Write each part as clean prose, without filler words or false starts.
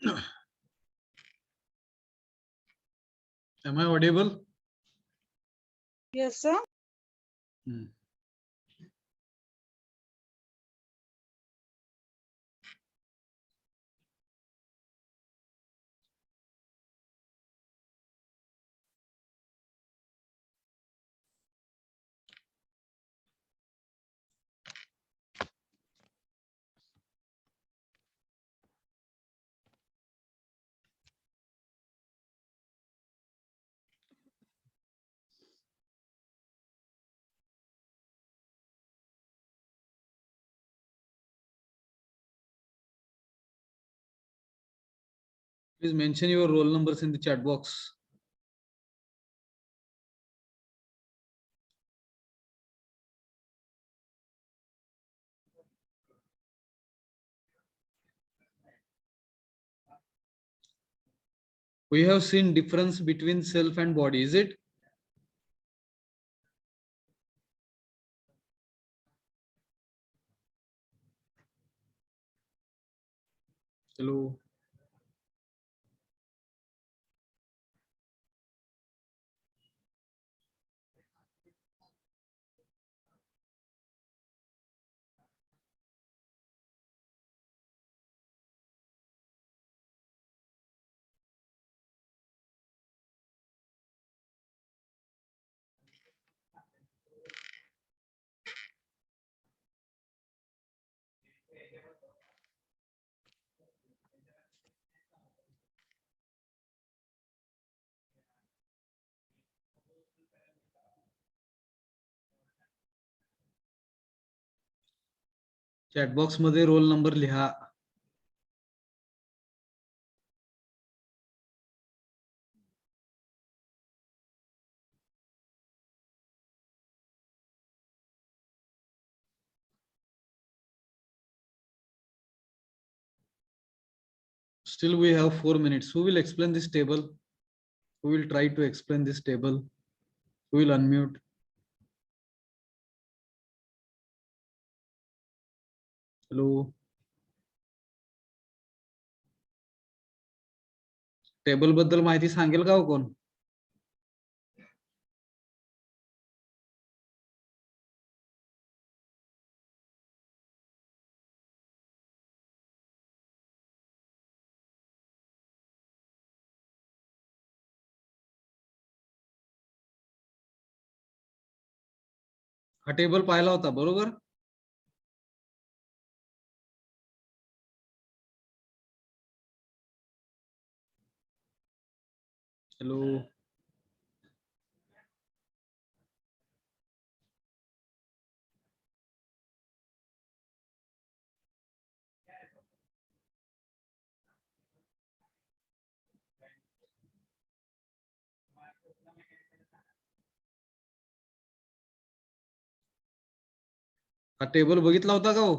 Am I audible? Yes, sir. Please mention your roll numbers in the chat box. We have seen difference between self and body, is it? Hello. Chat box मध्ये roll number लिहा. Still we have 4 minutes. Who will explain this table? Who will try to explain this table? Who will unmute? Hello. Table बद्दल माहिती सांगेल का हो कोण? हा table पाहिला होता बरोबर? हॅलो. हा टेबल बघितला होता का हो?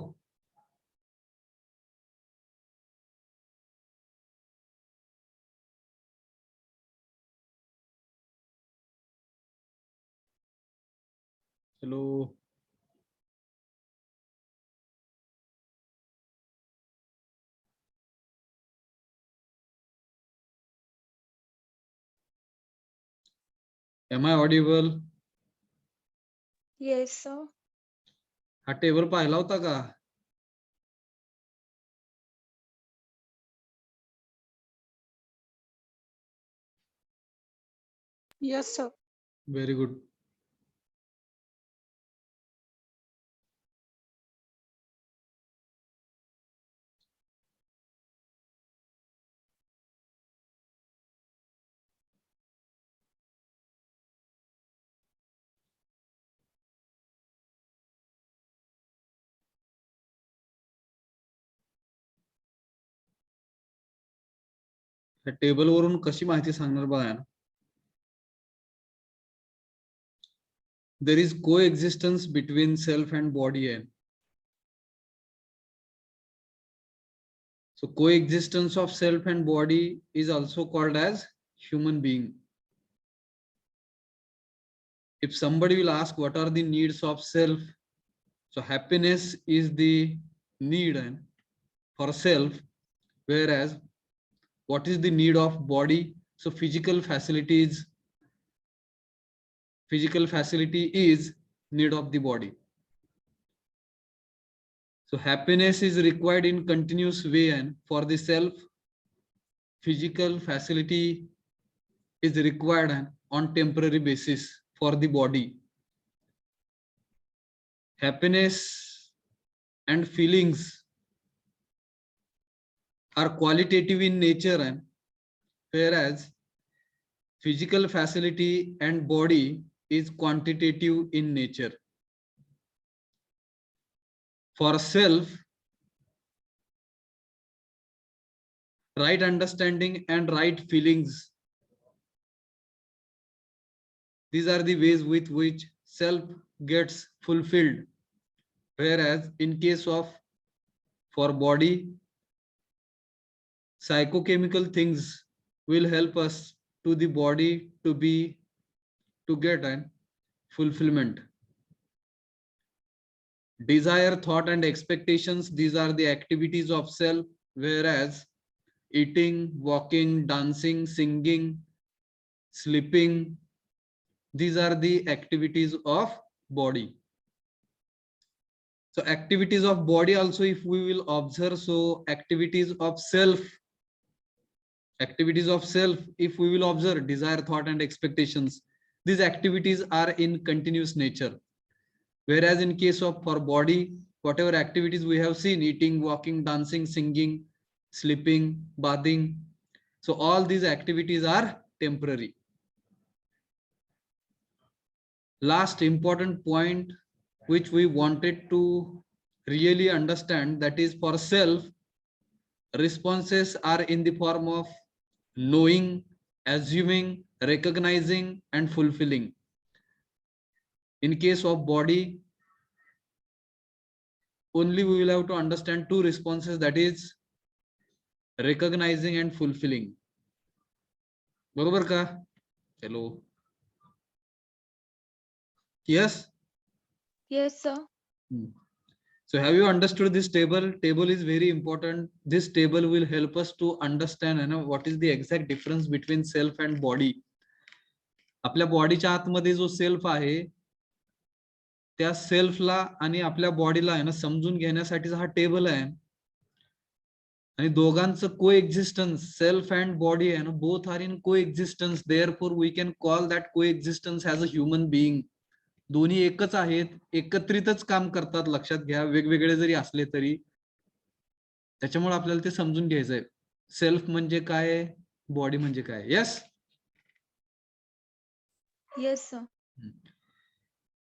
Hello. Am I audible? Yes, sir. हा टेबल पाहिला होता का? Yes, sir. Very good. या टेबल वरून कशी माहिती सांगणार बघा. There is coexistence between self and body. So coexistence of self and body is also called as human being. If somebody will ask what are the needs of self, so happiness is the need for self, whereas what is the need of body? So physical facility is need of the body. So happiness is required in continuous way, and for the self, physical facility is required on temporary basis for the body. Happiness and feelings are qualitative in nature, and whereas physical facility and body is quantitative in nature. For self, right understanding and right feelings, these are the ways with which self gets fulfilled. Whereas in case of for body, psychochemical things will help us to the body to get an fulfillment. Desire, thought, and expectations, these are the activities of self, whereas eating, walking, dancing, singing, sleeping, these are the activities of body. So activities of body also, if we will observe, so activities of self, if we will observe desire, thought, and expectations, these activities are in continuous nature. Whereas in case of for body, whatever activities we have seen, eating, walking, dancing, singing, sleeping, bathing, so all these activities are temporary. Last important point which we wanted to really understand, that is for self, responses are in the form of knowing, assuming, recognizing, and fulfilling. In case of body, only we will have to understand two responses, that is recognizing and fulfilling. बरोबर का? Hello. Yes. Yes, sir. So have you understood this table? Table is very important. This table will help us to understand what is the exact difference between self and body. आपल्या बॉडीच्या आतमध्ये जो self आहे, त्या सेल्फला आणि आपल्या बॉडीला आहे ना समजून घेण्यासाठीचा हा टेबल आहे. आणि दोघांचं को एक्झिस्टन्स, सेल्फ अँड बॉडी आहे ना, both are in coexistence. Therefore we can call that coexistence as a human being. दोन्ही एकच आहेत, एकत्रितच काम करतात. लक्षात घ्या, वेगवेगळे जरी असले तरी. त्याच्यामुळे आपल्याला ते समजून घ्यायचंय, सेल्फ म्हणजे काय, बॉडी म्हणजे काय. Yes. Yes, sir.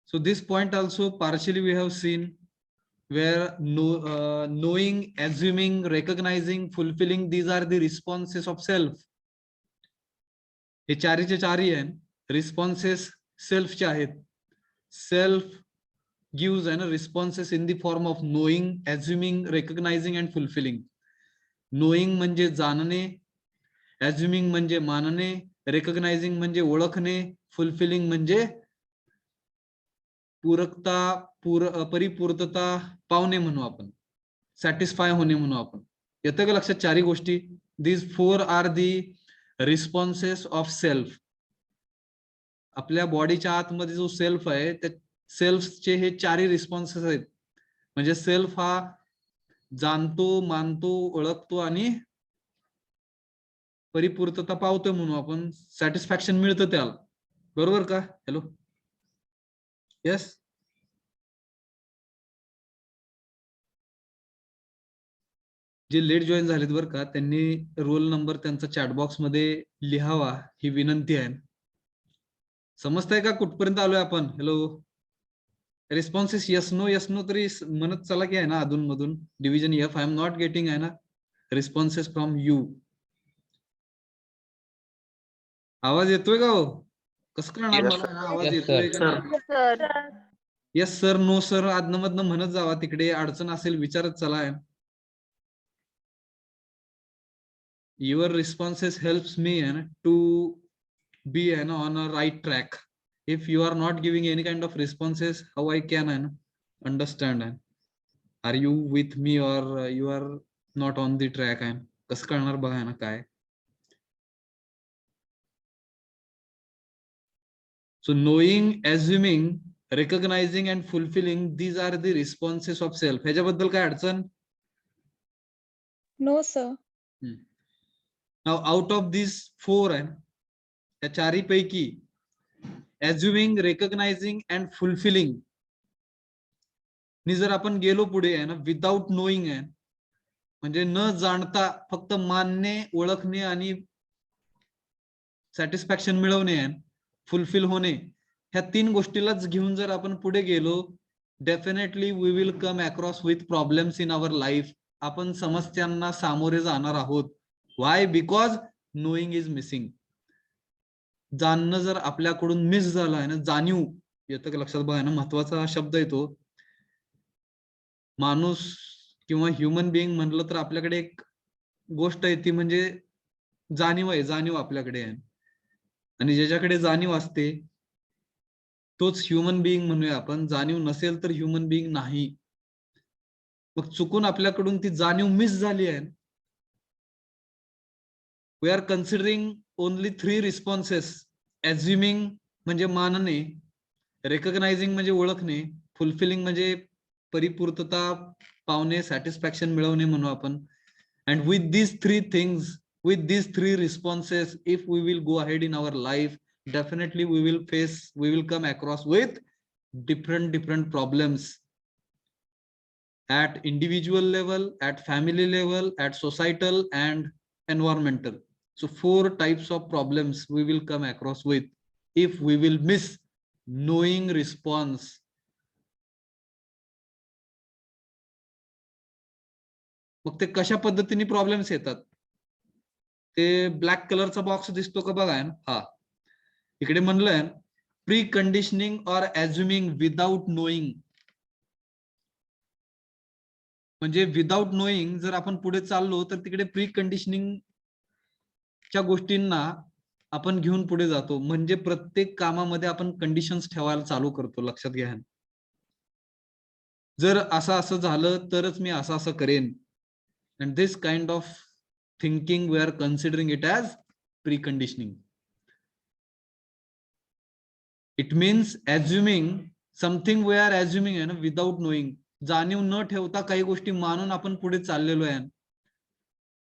So this point also partially we have seen, where knowing, assuming, recognizing, fulfilling, these are the responses of self. हे चारीचे चारी आहे रिस्पॉन्सेस सेल्फचे आहेत. Self gives and responses in the form of knowing, assuming, recognizing, and fulfilling. Knowing म्हणजे जाणणे, assuming म्हणजे मानणे, recognizing म्हणजे ओळखणे, fulfilling म्हणजे पूरकता, परिपूर्तता पावणे म्हणू आपण, सॅटिस्फाय होणे म्हणू आपण. येतं का लक्षात चारी गोष्टी? These four are the responses of self. आपल्या बॉडीच्या आतमध्ये जो सेल्फ आहे, त्या सेल्फचे हे चारही रिस्पॉन्सेस आहेत. म्हणजे सेल्फ हा जाणतो, मानतो, ओळखतो आणि परिपूर्तता पावतो म्हणून आपण, सॅटिस्फॅक्शन मिळतं त्याला. बरोबर का? हॅलो. येस. जे लेट जॉईन झालेत बरं का, त्यांनी रोल नंबर त्यांचा चॅटबॉक्स मध्ये लिहावा, ही विनंती आहे. समजतंय का कुठपर्यंत आलोय आपण? हॅलो. रिस्पॉन्सेस यस नो तरी म्हणत चला की आहे ना अधून मधून. Division F, I am not getting आहे ना रिस्पॉन्सेस फ्रॉम यू. आवाज येतोय का हो? कसं करणार मला आवाज येतोय का? येस सर, नो सर, आदन मधनं म्हणत जावा. तिकडे अडचण असेल विचारत चला. Your responses helps me to be on a right track. If you are not giving any kind of responses, how I can understand? Are you with me or you are not on the track? कसं करणार बघा ना काय. So knowing, assuming, recognizing and fulfilling, these are the responses of self. ह्याच्याबद्दल काय अडचण? No, sir. Now out of these four आहे त्या चारी पैकी assuming, recognizing and fulfilling नि जर आपण गेलो पुढे आहे ना विदाउट नोईंग आहे म्हणजे न जाणता फक्त मानणे, ओळखणे आणि सॅटिस्फॅक्शन मिळवणे आहे, फुलफिल होणे, ह्या तीन गोष्टीलाच घेऊन जर आपण पुढे गेलो, definitely we will come across with problems in our life. आपण समस्यांना सामोरे जाणार आहोत. Why? Because knowing is missing. जाणणं जर आपल्याकडून मिस झालं आहे ना, जाणीव येतं का लक्षात? बघा ना, महत्वाचा शब्द येतो. माणूस किंवा ह्युमन बिईंग म्हणलं तर आपल्याकडे एक गोष्ट आहे ती म्हणजे जाणीव आहे. जाणीव आपल्याकडे आहे आणि ज्याच्याकडे जाणीव असते तोच ह्युमन बिईंग म्हणूया आपण. जाणीव नसेल तर ह्युमन बिईंग नाही. मग चुकून आपल्याकडून ती जाणीव मिस झाली आहे. We are considering only 3 responses. Assuming म्हणजे मानणे, रेकग्नायझिंग म्हणजे ओळखणे, फुलफिलिंग म्हणजे परिपूर्तता पावणे, सॅटिस्फॅक्शन मिळवणे म्हणू आपण. And with these 3 things, with these 3 responses, if we will go ahead in our life, definitely we will come across with different problems at individual level, at family level, at societal and environmental. So 4 types of problems we will come across with if we will miss knowing response. मग ते कशा पद्धतीने problems येतात? ते black कलरचा box दिसतो का बघा. हा, इकडे म्हणलंय preconditioning or assuming without knowing. म्हणजे विदाउट नोईंग जर आपण पुढे चाललो तर तिकडे प्री कंडिशनिंगच्या गोष्टींना आपण घेऊन पुढे जातो. म्हणजे प्रत्येक कामामध्ये आपण कंडिशन्स ठेवायला चालू करतो. लक्षात घ्या, जर असं झालं तरच मी असं करेन. And this kind of thinking we are considering it as pre conditioning. It means assuming something we are assuming आहे ना विदाउट नोईंग. जाणीव न ठेवता काही गोष्टी मानून आपण पुढे चाललेलो आहे.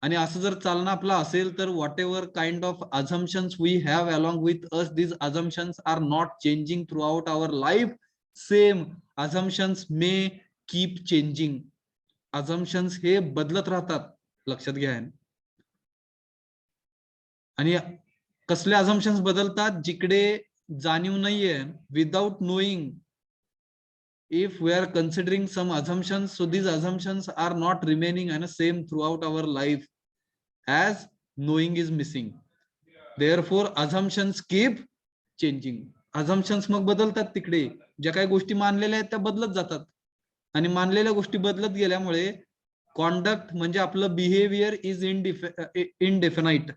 आणि असं जर चालणं आपलं असेल तर whatever kind of assumptions we have along with us, these assumptions are not changing throughout our life. Same assumptions may keep changing. Assumptions हे बदलत राहतात. लक्षात घ्या. आणि कसले अझम्पशन्स बदलतात? जिकडे जाणीव नाहीये, without knowing. If we are considering some assumptions, so these assumptions are not remaining and same throughout our life as knowing is missing. Therefore assumptions keep changing. Assumptions मग बदलतात. तिकडे ज्या काही गोष्टी मानलेल्या आहेत त्या बदलत जातात आणि मानलेल्या गोष्टी बदलत गेल्यामुळे कॉन्डक्ट म्हणजे आपलं बिहेवियर इज इनडेफिनाइट.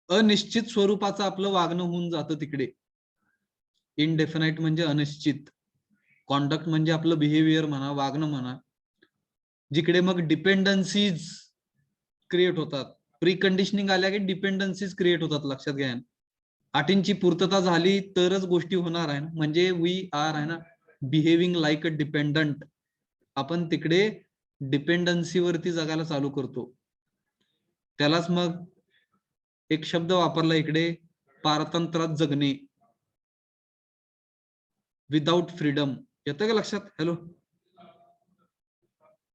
अनिश्चित स्वरूपाचं आपलं वागणं होऊन जातं तिकडे. इनडेफिनाइट म्हणजे अनिश्चित. कॉन्डक्ट म्हणजे आपलं बिहेवियर म्हणा, वागणं म्हणा, जिकडे मग डिपेंडन्सीज क्रिएट होतात. प्री कंडिशनिंग आल्या की डिपेंडन्सीज क्रिएट होतात. लक्षात घ्या. अटींची पूर्तता झाली तरच गोष्टी होणार आहे. म्हणजे वी आर आहे ना बिहेविंग लाईक अ डिपेंडंट. आपण तिकडे डिपेंडन्सीवरती जगायला चालू करतो. त्यालाच मग एक शब्द वापरला इकडे, पारतंत्र्यात जगणे, विदाउट फ्रीडम. येतं का लक्षात? Hello,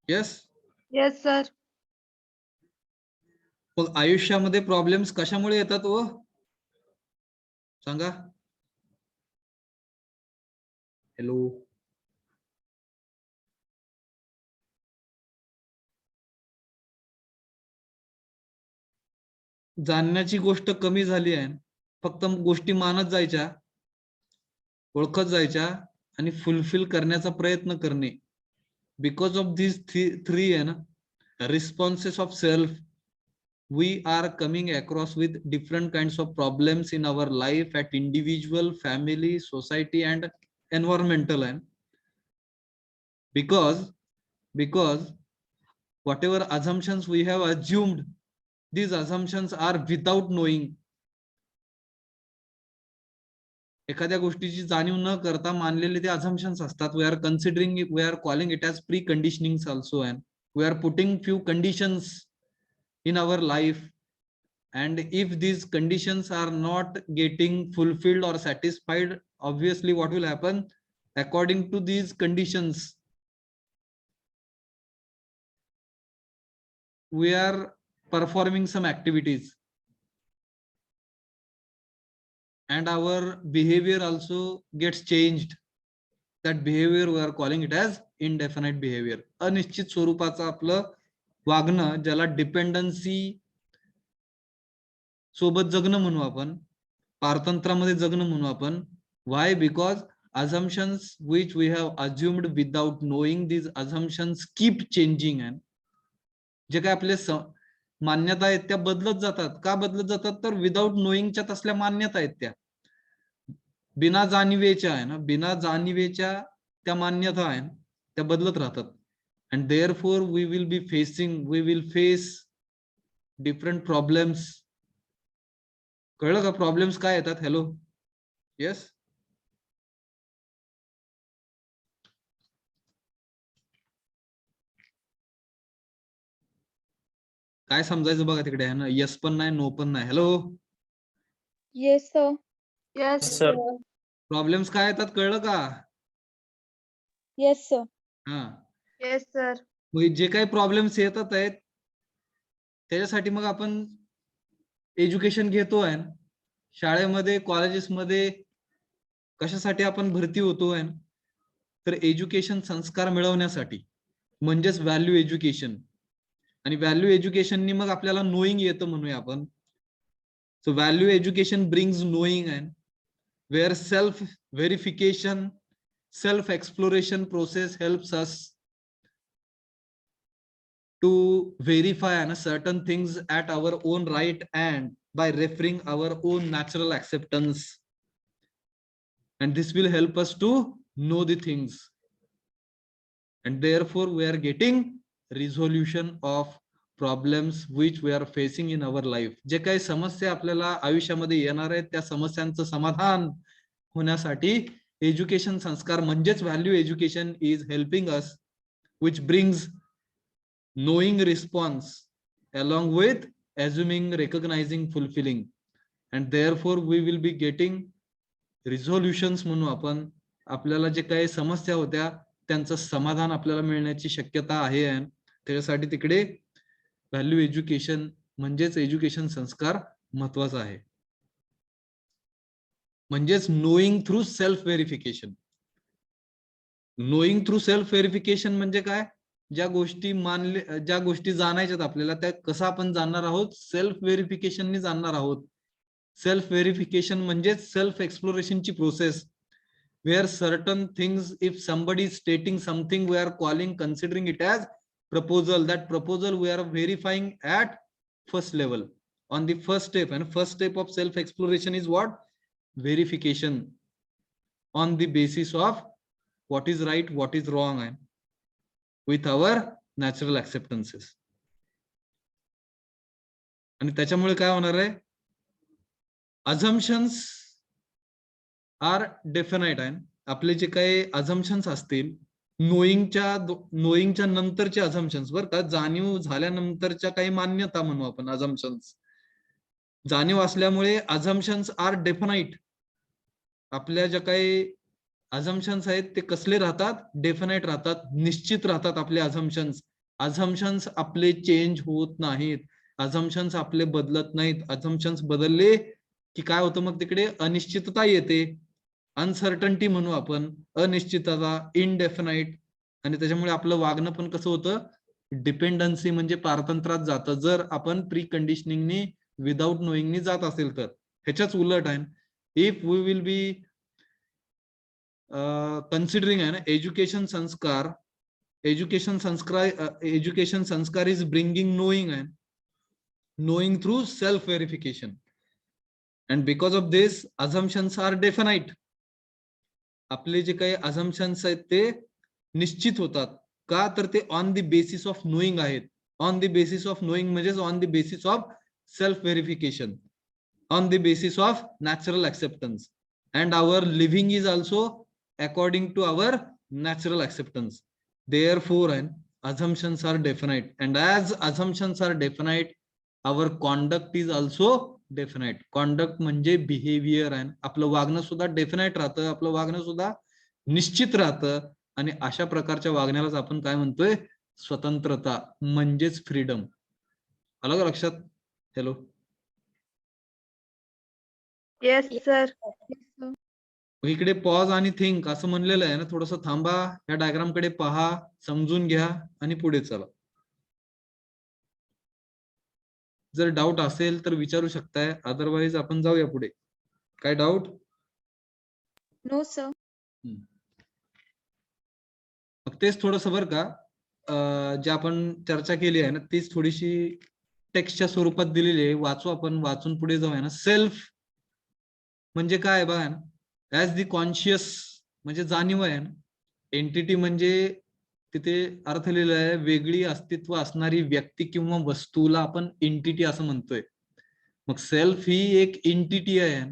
yes. Yes, sir. मग आयुष्यामध्ये प्रॉब्लेम्स कशामुळे येतात व सांगा? हॅलो, जाणण्याची गोष्ट कमी झाली आहे. फक्त गोष्टी मानत जायच्या, ओळखत जायच्या आणि फुलफिल करण्याचा प्रयत्न करणे. बिकॉज ऑफ these 3 आहे ना responses of self, we are coming across with different kinds of problems in our life at individual, family, society and environmental. And because whatever assumptions we have assumed, these assumptions are without knowing. एखाद्या गोष्टीची जाणीव न करता मानलेले ते assumptions असतात. We are calling it as pre conditioning also, and we are putting few conditions in our life, and if these conditions are not getting fulfilled or satisfied, obviously what will happen, according to these conditions we are performing some activities, and our behavior also gets changed. That behavior we are calling it as indefinite behavior. अनिश्चित स्वरूपाचं आपलं वागणं, ज्याला dependency सोबत जगणं म्हणू आपण, पारतंत्रामध्ये जगणं म्हणू आपण. Y? Because assumptions which we have assumed without knowing, these assumptions keep changing, and जे काय आपले मान्यता आहेत त्या बदलत जातात. का बदलत जातात? तर विदाउट नोईंगच्या तसल्या मान्यता आहेत त्या बिना जाणीवेच्या आहे ना, बिना जाणीवेच्या त्या मान्यता आहे त्या बदलत राहतात. and therefore we will face different problems. कळलं का प्रॉब्लेम्स काय येतात? हॅलो, येस, काय समजायचं बघा तिकडे आहे ना, येस पण नाही, नो पण नाही. Hello, Yes, sir. Yes, sir. Problems काय येतात कळलं का? Yes, sir. हा, Yes, sir. मग जे काही प्रॉब्लेम्स येतात आहेत त्याच्यासाठी मग आपण एज्युकेशन घेतोय शाळेमध्ये, कॉलेजेसमध्ये. कशासाठी आपण भरती होतोय? तर एज्युकेशन संस्कार मिळवण्यासाठी, म्हणजेच व्हॅल्यू एज्युकेशन. आणि व्हॅल्यू एज्युकेशननी मग आपल्याला नोईंग येतं म्हणूया आपण. So value education brings knowing, and where self verification, self exploration process helps us to verify certain things at our own right, and by referring our own natural acceptance, and this will help us to know the things, and therefore we are getting resolution of problems which we are facing in our life. जे काही समस्या आपल्याला आयुष्यामध्ये येणार आहेत त्या समस्यांचं समाधान होण्यासाठी एज्युकेशन संस्कार म्हणजेच value education is helping us, which brings knowing response along with assuming, recognizing, fulfilling, and therefore we will be getting resolutions म्हणू आपण. आपल्याला जे काही समस्या होत्या त्यांचं समाधान आपल्याला मिळण्याची शक्यता आहे, आणि त्याच्यासाठी तिकडे व्हॅल्यू एज्युकेशन म्हणजेच एज्युकेशन संस्कार महत्वाचा आहे. म्हणजेच knowing through self verification. Knowing through verification verification म्हणजे काय? ज्या गोष्टी जाणायच्यात आपल्याला त्या कसं आपण जाणणार आहोत? सेल्फ व्हेरिफिकेशननी जाणणार आहोत. सेल्फ व्हेरिफिकेशन म्हणजेच सेल्फ एक्सप्लोरेशनची process, where certain things, if somebody is stating something, we are considering it as proposal. That proposal we are verifying at first level, on the first step. And first step of self exploration is what? Verification on the basis of what is right, what is wrong, and with our natural acceptances. आणि त्याच्यामुळे काय होणार आहे? assumptions are definite, आहे आपले जे काही assumptions असतील नोईंगच्या नंतरचे assumptions, बरं का, जाणीव झाल्यानंतरच्या काही मान्यता म्हणू आपण assumptions. जाणीव असल्यामुळे assumptions are definite. आपल्या ज्या काही assumptions आहेत ते कसले राहतात? डेफिनाइट राहतात, निश्चित राहतात आपले assumptions. assumptions आपले चेंज होत नाहीत, assumptions आपले बदलत नाहीत. assumptions बदलले की काय होतं? मग तिकडे अनिश्चितता येते, अनसर्टन्टी म्हणू आपण, अनिश्चितता, इनडेफिनाइट. आणि त्याच्यामुळे आपलं वागणं पण कसं होतं? डिपेंडन्सी म्हणजे पारतंत्र्यात जातं, जर आपण प्री कंडिशनिंगनी विदाउट नोईंगनी जात असेल तर. ह्याच्याच उलट आहे, if we will be considering an education sanskar is bringing knowing through self verification, and because of this assumptions are definite. आपले जे काही assumptions आहेत ते निश्चित होतात. का? तर ते on the basis of knowing आहेत. On the basis of knowing म्हणजेच on the basis of self verification, on the basis of natural acceptance. and our living is also according to our natural acceptance. Therefore, and assumptions are definite, and as assumptions are definite, our conduct is also definite. Conduct म्हणजे behaviour आहे, आपलं वागणं सुद्धा definite राहतं, आपलं वागणं सुद्धा निश्चित राहतं. आणि अशा प्रकारच्या वागण्यालाच आपण काय म्हणतोय, स्वतंत्रता म्हणजेच फ्रीडम. आलं का लक्षात? Hello, Yes, sir. इकडे पॉज आणि थिंक असं म्हणलेलं आहे ना, थोडस थांबा, या डायग्राम कडे पहा, समजून घ्या आणि पुढे चला. जर डाऊट असेल तर विचारू शकताय, अदरवाईज आपण जाऊया पुढे. काय डाऊट? No sir. मग तेच थोडस बरं का, जे आपण चर्चा केली आहे ना, तीच थोडीशी टेक्स्टच्या स्वरूपात दिलेली आहे. वाचू, आपण वाचून पुढे जाऊया ना. सेल्फ म्हणजे काय बघा ना, ऍज दी कॉन्शियस म्हणजे जाणीव आहे ना. एंटिटी म्हणजे तिथे अर्थ लिहिला आहे, वेगळी अस्तित्व असणारी व्यक्ती किंवा वस्तूला आपण एंटिटी असं म्हणतोय. मग सेल्फ ही एक एंटिटी आहे,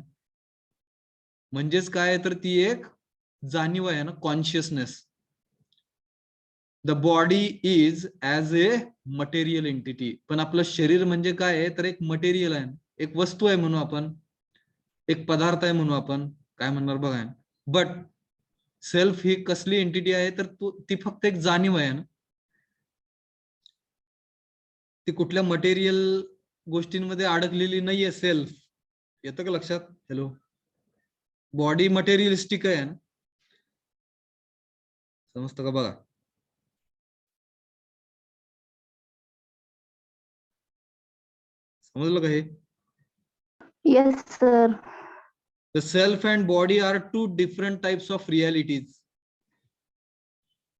म्हणजेच काय तर ती एक जाणीव आहे ना, consciousness. The body is as a material entity. पण आपलं शरीर म्हणजे काय आहे तर एक मटेरियल आहे, एक वस्तू आहे म्हणू आपण, एक पदार्थ आहे म्हणू आपण, काय म्हणणार बघा. बट सेल्फ ही कसली एंटिटी आहे तर ती फक्त एक जाणीव आहे ना, ती कुठल्या मटेरियल गोष्टींमध्ये अडकलेली नाहीये. सेल्फ येतं का लक्षात? हॅलो, बॉडी मटेरियलिस्टिक आहे ना, समजतं का बघा. समजलं का हे? Yes, sir. The self and body are two different types of realities.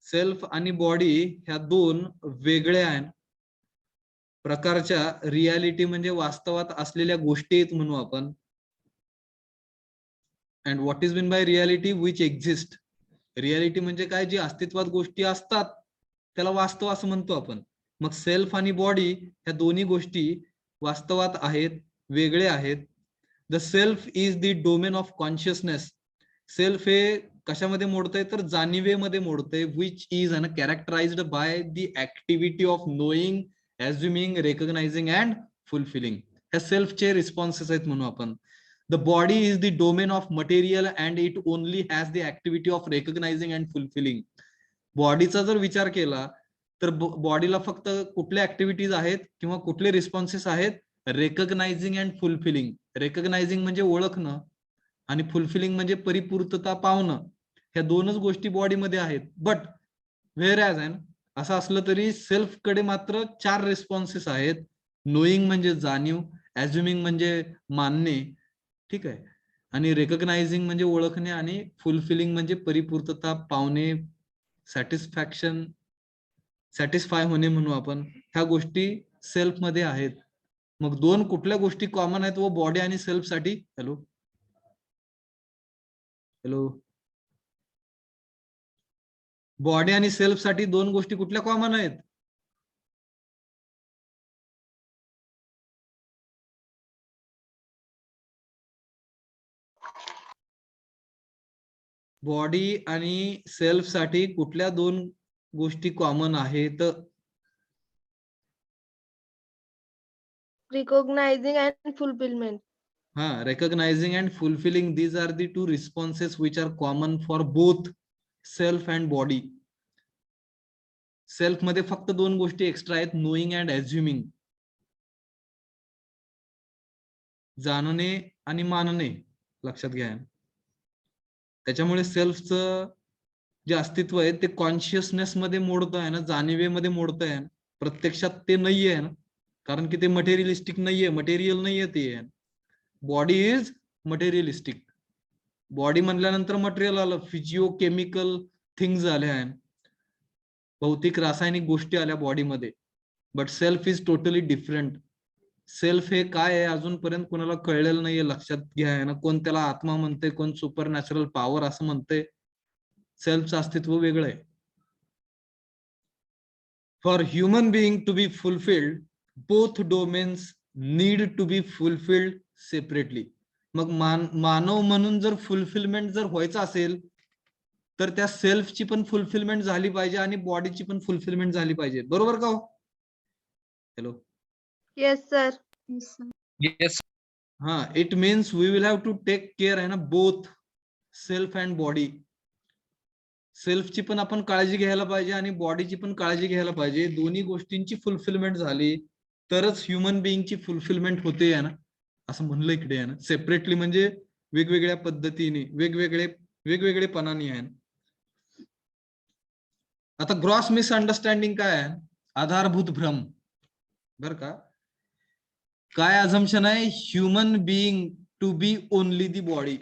Self आणि बॉडी ह्या दोन वेगळ्या आहेत प्रकारच्या रियालिटी, म्हणजे वास्तवात असलेल्या गोष्टी आहेत म्हणू आपण. And what is mean by reality? Which exist. Reality म्हणजे काय, जी अस्तित्वात गोष्टी असतात त्याला वास्तव असं म्हणतो आपण. मग सेल्फ आणि बॉडी ह्या दोन्ही गोष्टी वास्तवात आहेत, वेगळे आहेत. The self is the domain of consciousness. Self हे कशामध्ये मोडतंय तर जाणीवेमध्ये मोडतंय. Which is uncharacterised by the activity of knowing, assuming, recognising and fulfilling. ह्या सेल्फचे रिस्पॉन्सेस आहेत म्हणू आपण. The body is the domain of material and it only has the activity of recognizing and fulfilling. बॉडीचा जर विचार केला तर बॉडीला फक्त कुठल्या ऍक्टिव्हिटीज आहेत किंवा कुठले रिस्पॉन्सेस आहेत? Recognising and fulfilling. रेकग्नायझिंग म्हणजे ओळखणं आणि फुलफिलिंग म्हणजे परिपूर्तता पावणं. ह्या दोनच गोष्टी बॉडीमध्ये आहेत. बट व्हेअर ॲज अँड असं असलं तरी सेल्फ कडे मात्र 4 रिस्पॉन्सेस आहेत. नोईंग म्हणजे जाणीव, ऍझ्युमिंग म्हणजे मानणे, ठीक आहे, आणि रेकग्नायझिंग म्हणजे ओळखणे, आणि फुलफिलिंग म्हणजे परिपूर्तता पावणे, सॅटिस्फॅक्शन, सॅटिस्फाय होणे म्हणू आपण. ह्या गोष्टी सेल्फ मध्ये आहेत. मग दोन कुठल्या गोष्टी कॉमन आहेत व बॉडी आणि सेल्फ साठी? हॅलो हॅलो, बॉडी आणि सेल्फ साठी दोन गोष्टी कुठल्या कॉमन आहेत? बॉडी आणि सेल्फ साठी कुठल्या दोन गोष्टी कॉमन आहेत? Recognizing and fulfillment. Recognizing and fulfilling, these are the two responses which are common for both self and body. Self मध्ये फक्त दोन गोष्टी एक्स्ट्रा आहेत, नोईंग अँड ऍझ्युमिंग. जाणणे आणि मानणे, लक्षात घ्या. त्याच्यामुळे सेल्फचं जे अस्तित्व आहे ते कॉन्शियसनेस मध्ये मोडत आहे ना, जाणीवेमध्ये मोडत आहे. प्रत्यक्षात ते नाहीये ना, कारण की ते मटेरियलिस्टिक नाहीये, मटेरियल नाहीये ते. Body is materialistic. बॉडी म्हणल्यानंतर मटेरियल आलं, फिजिओ केमिकल थिंग्स आल्या आहेत, भौतिक रासायनिक गोष्टी आल्या बॉडीमध्ये. But self is totally different. Self हे काय आहे अजूनपर्यंत कोणाला कळलेलं नाहीये, लक्षात घ्या ना. कोण त्याला आत्मा म्हणते, कोण सुपर नॅचरल पॉवर असं म्हणते. सेल्फचं अस्तित्व वेगळं आहे. For human being to be fulfilled, both domains need to be fulfilled separately. मग मानव म्हणून जर फुलफिलमेंट जर व्हायचं असेल तर त्या सेल्फची पण फुलफिलमेंट झाली पाहिजे आणि बॉडीची पण फुलफिलमेंट झाली पाहिजे. बरोबर का हो? Hello. Yes, sir. Yes, sir. Yes. हा, it means we will have to take care आहे ना बोथ सेल्फ अँड बॉडी. सेल्फची पण आपण काळजी घ्यायला पाहिजे आणि बॉडीची पण काळजी घ्यायला पाहिजे. दोन्ही गोष्टींची फुलफिलमेंट झाली तरच ह्युमन बिईंगची फुलफिलमेंट होते आहे ना, असं म्हणलं इकडे आहे ना. सेपरेटली म्हणजे वेगवेगळ्या पद्धतीने वेगवेगळेपणाने आहे. आता ग्रॉस मिसअंडरस्टँडिंग काय आहे? आधारभूत भ्रम. बर का, काय अझम्पशन आहे? Human being to be only the body.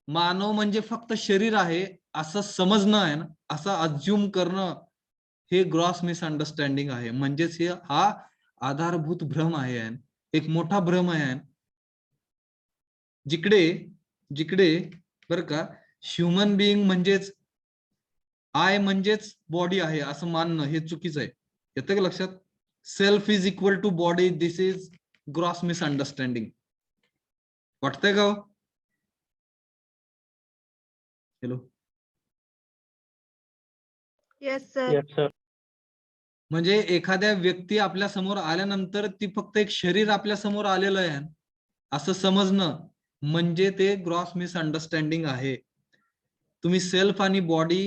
मानव म्हणजे फक्त शरीर आहे असं समजणं आहे ना, असं अज्युम करणं, हे ग्रॉस मिसअंडरस्टँडिंग आहे. म्हणजेच हे हा आधारभूत भ्रम आहे, एक मोठा भ्रम आहे. जिकडे बर का ह्युमन बिईंग म्हणजेच आय म्हणजेच बॉडी आहे असं मानणं हे चुकीचं आहे. येतं का लक्षात? Self is equal to body, this is gross misunderstanding. वाटतंय का? Hello. Yes, sir. Yes, sir. म्हणजे एखाद्या व्यक्ती आपल्या समोर आल्यानंतर ती फक्त एक शरीर आपल्या समोर आलेलं आहे असं समजणं म्हणजे ते ग्रॉस मिसअंडरस्टँडिंग आहे. तुम्ही सेल्फ आणि बॉडी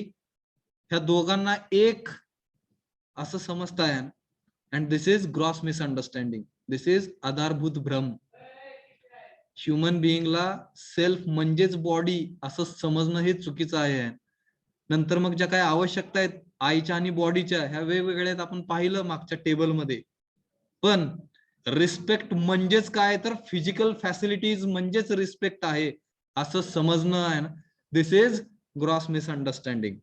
ह्या दोघांना एक असं समजताय and this is gross misunderstanding. This is आधारभूत भ्रम. ह्युमन बिईंगला सेल्फ म्हणजेच बॉडी असं समजणं हे चुकीचं आहे. नंतर मग ज्या काही आवश्यकता आहेत आईच्या आणि बॉडीच्या ह्या वेगवेगळ्या आपण पाहिलं मागच्या टेबलमध्ये. पण रिस्पेक्ट म्हणजेच काय तर फिजिकल फॅसिलिटीज म्हणजेच रिस्पेक्ट आहे असं समजणं आहे ना, दिस इज ग्रॉस मिसअंडरस्टँडिंग.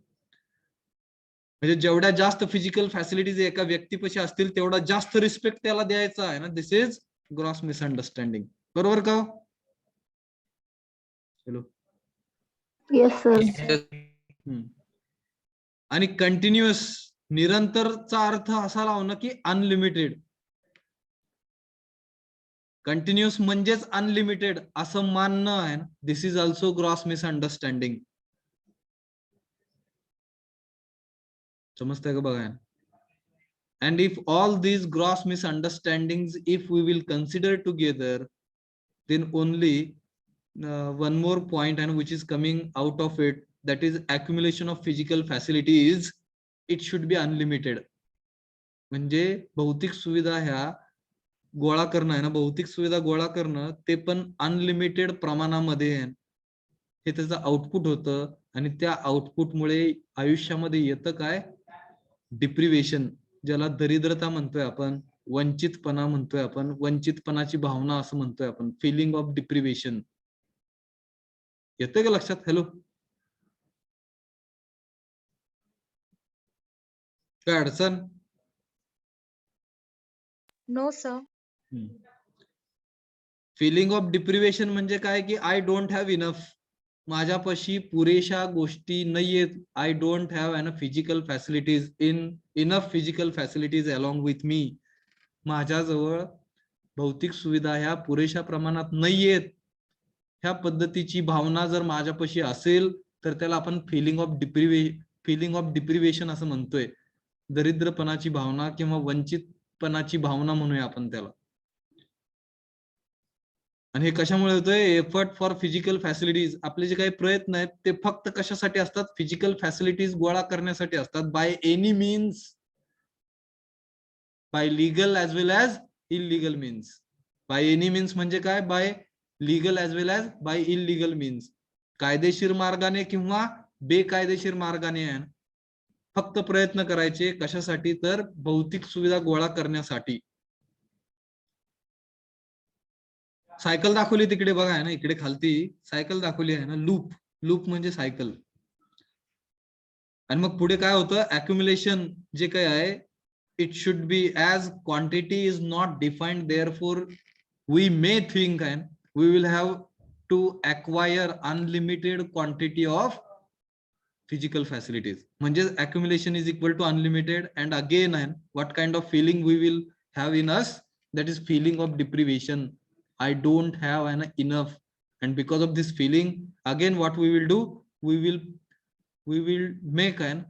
म्हणजे जेवढ्या जास्त फिजिकल फॅसिलिटीज एका व्यक्तीपाशी असतील तेवढा जास्त रिस्पेक्ट त्याला द्यायचा आहे ना, दिस इज ग्रॉस मिसअंडरस्टँडिंग. बरोबर का? हॅलो. Yes, sir. Yes. आणि कंटिन्युअस निरंतरचा अर्थ असा लावणं की अनलिमिटेड. कंटिन्युअस म्हणजेच अनलिमिटेड असं मानणं आहे ना, दिस इज ऑल्सो ग्रॉस मिसअंडरस्टँडिंग. समजतंय का बघा? And if all these gross misunderstandings, if we will consider together, then only one more point and which is coming out of it, that is accumulation of physical facilities, it should be unlimited. म्हणजे भौतिक सुविधा ह्या गोळा करणं आहे ना, भौतिक सुविधा गोळा करणं ते पण अनलिमिटेड प्रमाणामध्ये आहे. हे त्याचं आउटपुट होतं आणि त्या आउटपुटमुळे आयुष्यामध्ये येतं काय? डिप्रिवेशन, ज्याला दरिद्रता म्हणतोय आपण, वंचितपणा म्हणतोय आपण, वंचितपणाची भावना असं म्हणतोय आपण, फिलिंग ऑफ डिप्रिवेशन. येतंय का लक्षात? हॅलो. काय अडचण? No, sir. Feeling of deprivation म्हणजे काय की आय डोंट हॅव इनफ. माझ्यापाशी पुरेशा गोष्टी नाहीयेत. I don't have N physical facilities enough physical facilities along with me. माझ्याजवळ भौतिक सुविधा ह्या पुरेशा प्रमाणात नाहीयेत. ह्या पद्धतीची भावना जर माझ्यापाशी असेल तर त्याला आपण फिलिंग ऑफ डिप्रिवेशन असं म्हणतोय. दरिद्रपणाची भावना किंवा वंचितपणाची भावना म्हणूया आपण त्याला. आणि हे कशामुळे होतंय? Effort for physical facilities. आपले जे काही प्रयत्न आहेत ते फक्त कशासाठी असतात? फिजिकल फॅसिलिटीज गोळा करण्यासाठी असतात. By any means, by legal as well as illegal means. By any means म्हणजे काय? By legal as well as by illegal means. कायदेशीर मार्गाने किंवा बेकायदेशीर मार्गाने फक्त प्रयत्न करायचे. कशासाठी? तर भौतिक सुविधा गोळा करण्यासाठी. सायकल दाखवली तिकडे बघा आहे ना, इकडे खालती सायकल दाखवली आहे ना, लूप. लूप म्हणजे सायकल. आणि मग पुढे काय होतं? अक्युमुलेशन जे काय आहे, it should be as quantity is not defined, therefore we may think and we will have to acquire unlimited quantity of physical facilities. म्हणजे accumulation is equal to unlimited. And again what kind of feeling we will have in us? That is feeling of deprivation. I don't have enough. and because of this feeling, again what we will do, we will make an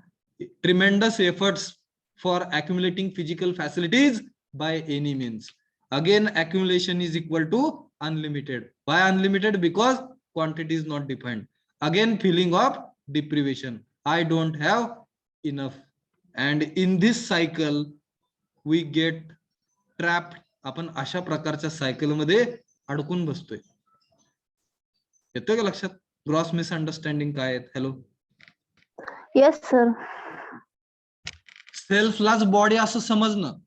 tremendous efforts for accumulating physical facilities by any means. Again, accumulation is equal to unlimited. Why unlimited? Because quantity is not defined. Again, feeling of deprivation. I don't have enough. And in this cycle, we get trapped. आपण अशा प्रकारच्या cycle मध्ये अडकून बसतोय. येतोय का लक्षात? Gross misunderstanding काय आहेत? हॅलो. Yes, sir. सेल्फलाच बॉडी असं समजणं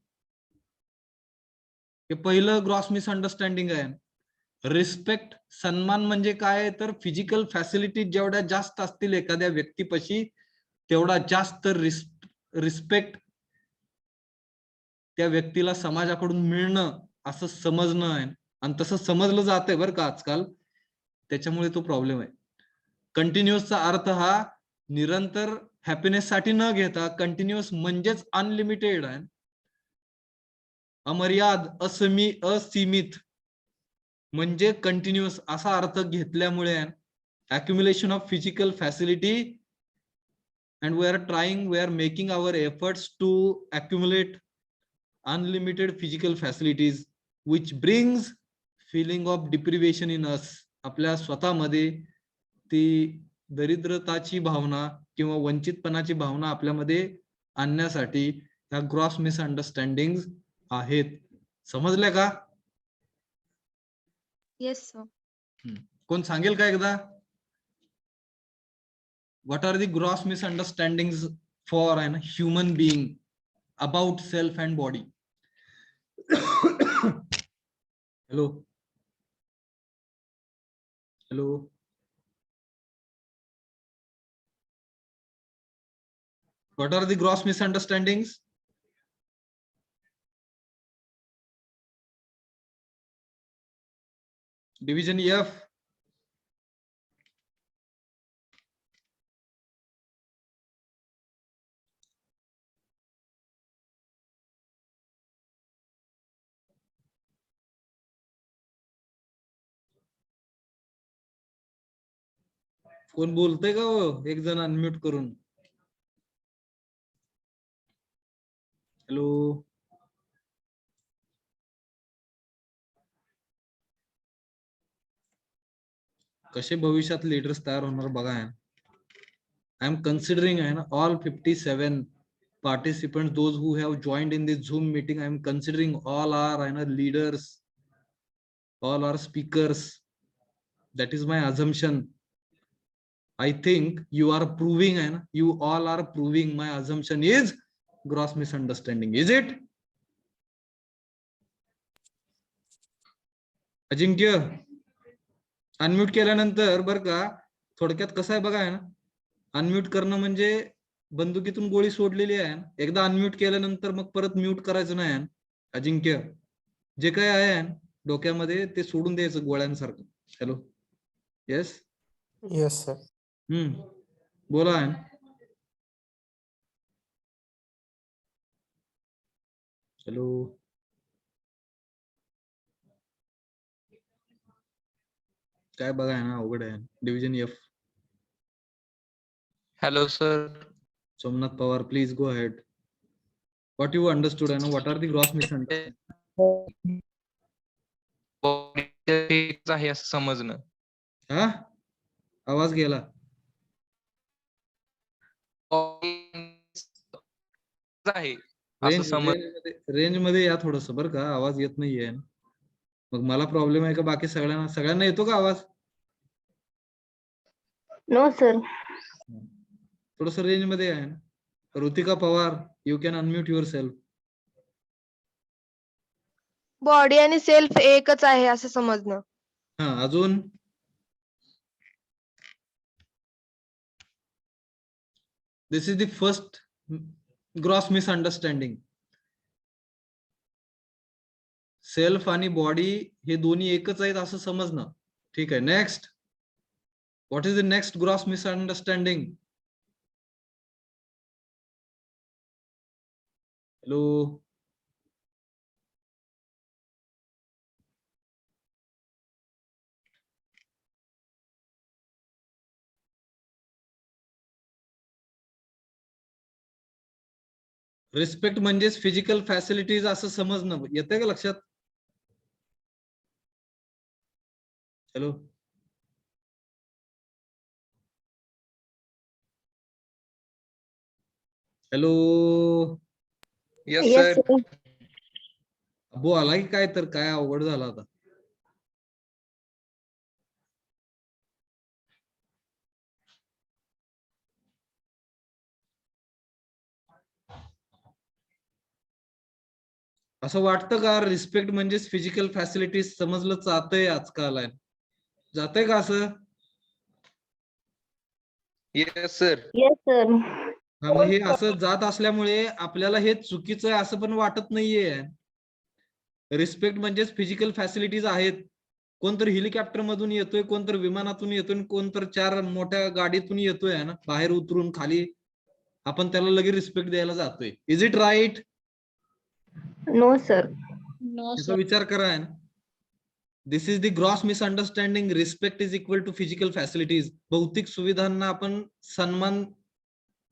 हे पहिलं ग्रॉस मिसअंडरस्टँडिंग आहे. रिस्पेक्ट, सन्मान म्हणजे काय? तर फिजिकल फॅसिलिटी जेवढ्या जास्त असतील एखाद्या व्यक्तीपाशी तेवढा जास्त रिस्पेक्ट त्या व्यक्तीला समाजाकडून मिळणं असं समजणं आहे. आणि तसं समजलं जातंय बरं का आजकाल, त्याच्यामुळे तो प्रॉब्लेम आहे. कंटिन्युअसचा अर्थ हा निरंतर हॅपीनेस साठी न घेता कंटिन्युअस म्हणजेच अनलिमिटेड आहे, अमर्याद, असीमित म्हणजे कंटिन्युअस असा अर्थ घेतल्यामुळे accumulation of physical facility and we are making our efforts to accumulate unlimited physical facilities which brings feeling of deprivation in us. आपल्या स्वतःमध्ये ती दरिद्रताची भावना किंवा वंचितपणाची भावना आपल्यामध्ये आणण्यासाठी ह्या ग्रॉस मिसअंडरस्टँडिंग आहेत. समजले का? Yes, sir. कोण सांगेल का एकदा? What are the gross misunderstandings for a human being about self and body? Hello. Hello. What are the gross misunderstandings? Division F. कोण बोलतंय का हो? एक जण अनम्यूट करून. हॅलो. कसे भविष्यात लीडर्स तयार होणार बघा. I am considering all 57 participants, those who have joined in this Zoom meeting. I am considering all are leaders, all are speakers. That is my assumption. I think you are proving, you all are proving my assumption is gross misunderstanding. Is it? Ajinkya unmute केल्यानंतर बर का थोडक्यात कसं आहे बघा unmute करणं म्हणजे बंदुकीतून गोळी सोडलेली आहे. एकदा अनम्यूट केल्यानंतर मग परत म्यूट करायचं नाही. अजिंक्य जे काय आहे डोक्यामध्ये ते सोडून द्यायचं गोळ्यांसारखं. हॅलो. येस. Yes sir. बोला. हॅलो. काय बघा अवघड आहे. Division F. Hello, sir. Somnath Pawar, please go ahead. What you understood and what are the gross misunderstandings? आहे असं समजणं. हा आवाज गेला. आहे असं समज. रेंज मध्ये या थोडस बरं का, आवाज येत नाहीये. मग मला प्रॉब्लेम आहे का बाकी सगळ्यांना येतो का आवाज? No, sir. थोडस रेंज मध्ये आहे. Ritika Pawar, you can unmute yourself. Body आणि सेल्फ एकच आहे असं समजणं. हा अजून this is the first gross misunderstanding. सेल्फ आणि बॉडी हे दोन्ही एकच आहेत असं समजणं. ठीक आहे. Next, what is the next gross misunderstanding? Hello. Respect म्हणजेच फिजिकल फॅसिलिटीज असं समजणं. येतंय का लक्षात? Hello, hello, yes sir. अबो आला की काय? तर काय अवघड झाला आता. असं वाटतं का रिस्पेक्ट म्हणजेच फिजिकल फॅसिलिटीज समजलं जातंय आजकाल? जातंय का असं? Yes sir. Yes sir. हा, मग हे असं जात असल्यामुळे आपल्याला हे चुकीचं आहे असं पण वाटत नाहीये. रिस्पेक्ट म्हणजेच फिजिकल फॅसिलिटीज आहेत. कोणतरी हेलिकॉप्टर मधून येतोय, कोणतरी विमानातून येतोय, कोणतरी 4 मोठ्या गाडीतून येतोय ना, बाहेर उतरून खाली, आपण त्याला लगेच रिस्पेक्ट द्यायला जातोय. Is it right? No sir. No, याचा sir. विचार करा. This is the gross misunderstanding. Respect is equal to physical facilities. भौतिक सुविधांना आपण सन्मान,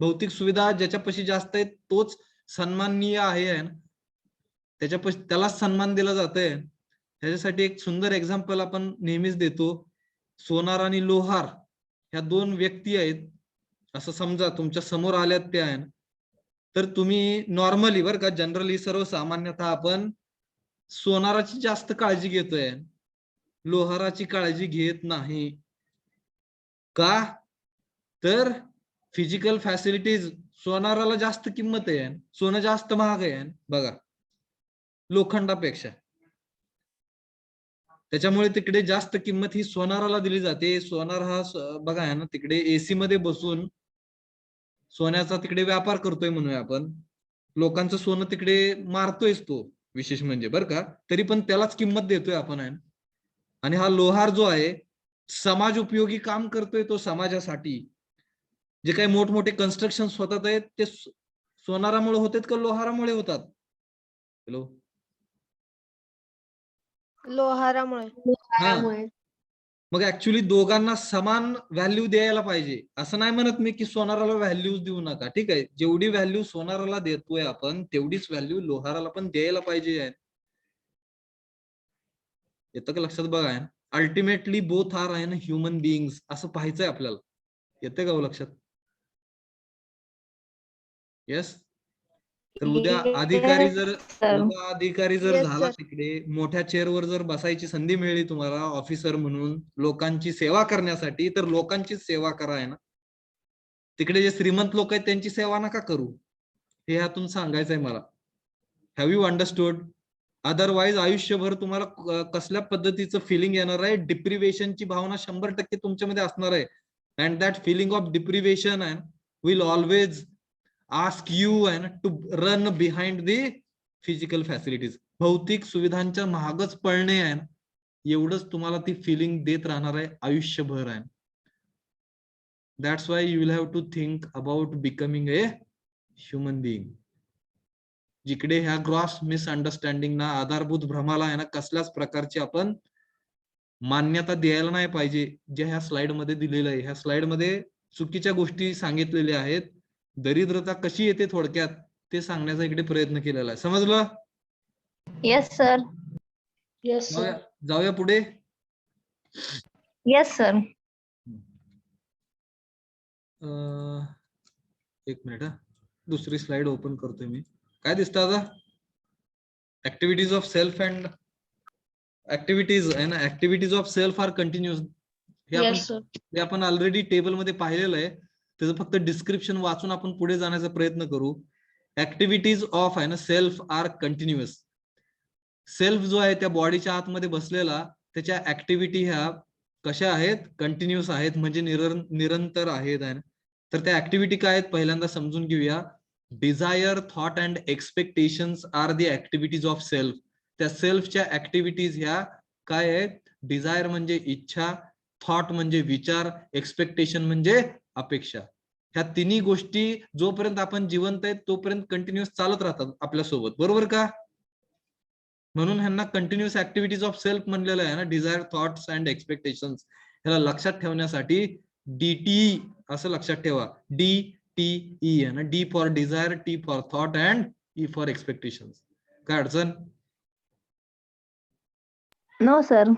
भौतिक सुविधा ज्याच्यापाशी जास्त आहेत तोच सन्माननीय आहे. त्याच्यापाशी त्यालाच सन्मान दिला जातोय. त्याच्यासाठी एक सुंदर एक्झाम्पल आपण नेहमीच देतो. सोनार आणि लोहार ह्या 2 व्यक्ती आहेत असं समजा, तुमच्या समोर आल्यात त्या आहे. तर तुम्ही नॉर्मली बरं का, जनरली सर्वसामान्यतः आपण सोनाराची जास्त काळजी घेतोय, लोहाराची काळजी घेत नाही. का? तर फिजिकल फॅसिलिटीज, सोनाराला जास्त किंमत आहे, सोनं जास्त महाग आहे बघा लोखंडापेक्षा. त्याच्यामुळे तिकडे जास्त किंमत ही सोनाराला दिली जाते. सोनार हा बघा आहे ना, तिकडे एसी मध्ये बसून सोन्याचा तिकडे व्यापार करतोय म्हणूया आपण. लोकांचं सोनं तिकडे मारतोयच तो, विशेष म्हणजे बरं का, तरी पण त्यालाच किंमत देतोय आपण आहे. आणि हा लोहार जो आहे समाज उपयोगी काम करतोय, तो समाजासाठी. जे काही मोठमोठे कन्स्ट्रक्शन होतात आहेत ते सोनारामुळे होतात का लोहारामुळे होतात? हॅलो, लोहारामुळे. हा, मग ऍक्च्युली दोघांना समान व्हॅल्यू द्यायला पाहिजे. असं नाही म्हणत मी की सोनाराला व्हॅल्यू देऊ नका, ठीक आहे, जेवढी व्हॅल्यू सोनाराला देतोय आपण तेवढीच व्हॅल्यू लोहाराला पण द्यायला पाहिजे. येतं का लक्षात? बघा, अल्टिमेटली बोथ आर आहे ना ह्युमन बिईंग्स, असं पाहायचंय आपल्याला. येते का लक्षात? येस. तर उद्या अधिकारी जर येस झाला, सर. तिकडे मोठ्या चेअरवर जर बसायची संधी मिळाली तुम्हाला ऑफिसर म्हणून लोकांची सेवा करण्यासाठी, तर लोकांची सेवा करा आहे ना. तिकडे जे श्रीमंत लोक आहेत त्यांची सेवा नका करू, हे ह्यातून सांगायचंय मला. Have you understood? अदरवाईज आयुष्यभर तुम्हाला कसल्या पद्धतीचं फिलिंग येणार आहे? डिप्रिवेशनची भावना 100% तुमच्यामध्ये असणार आहे. And that feeling of deprivation will always ask you to run behind the physical facilities. भौतिक सुविधांच्या महागच पळणे आहे ना, एवढंच तुम्हाला ती फिलिंग देत राहणार आहे आयुष्यभर आहे. That's why you will have to think about becoming a human being. जिकडे ह्या ग्रॉस मिसअंडरस्टँडिंग ना, आधारभूत भ्रमाला आहे ना, कसल्याच प्रकारची आपण मान्यता द्यायला नाही पाहिजे. जे ह्या स्लाइड मध्ये दिलेलं आहे, ह्या स्लाइड मध्ये चुकीच्या गोष्टी सांगितलेल्या आहेत. दरिद्रता कशी येते थोडक्यात ते सांगण्याचा इकडे प्रयत्न केलेला आहे. समजलं? Yes sir. Yes, sir. जाऊया पुढे. Yes sir. एक मिनिट, दुसरी स्लाइड ओपन करतोय मी. काय दिसतं आता? Activities of self and activities आहे ना, activities of self are continuous. Yes, sir. हे आपण ऑलरेडी टेबल मध्ये पाहिलेलं आहे. त्याचं फक्त डिस्क्रिप्शन वाचून आपण पुढे जाण्याचा प्रयत्न करू. ऍक्टिव्हिटीज ऑफ आहे ना सेल्फ आर कंटिन्युअस. सेल्फ जो आहे त्या बॉडीच्या आतमध्ये बसलेला, त्याच्या ऍक्टिव्हिटी ह्या कशा आहेत? कंटिन्युअस आहेत, म्हणजे निरंतर आहेत. तर त्या ऍक्टिव्हिटी काय आहेत पहिल्यांदा समजून घेऊया. Desire, thought and expectations are the activities of self. त्या सेल्फच्या ऍक्टिव्हिटीज ह्या काय आहेत? डिझायर म्हणजे इच्छा, थॉट म्हणजे विचार, एक्सपेक्टेशन म्हणजे अपेक्षा. ह्या तिन्ही गोष्टी जोपर्यंत आपण जिवंत आहेत तोपर्यंत कंटिन्युअस चालत राहतात आपल्यासोबत, बरोबर का? म्हणून ह्यांना कंटिन्युअस ऍक्टिव्हिटीज ऑफ सेल्फ म्हणलेलं आहे ना, डिझायर, थॉट्स अँड एक्सपेक्टेशन्स. ह्याला लक्षात ठेवण्यासाठी DT असं लक्षात ठेवा. डी TE आहे ना, D for desire, T for thought and E for expectation. काय अडचण? No sir.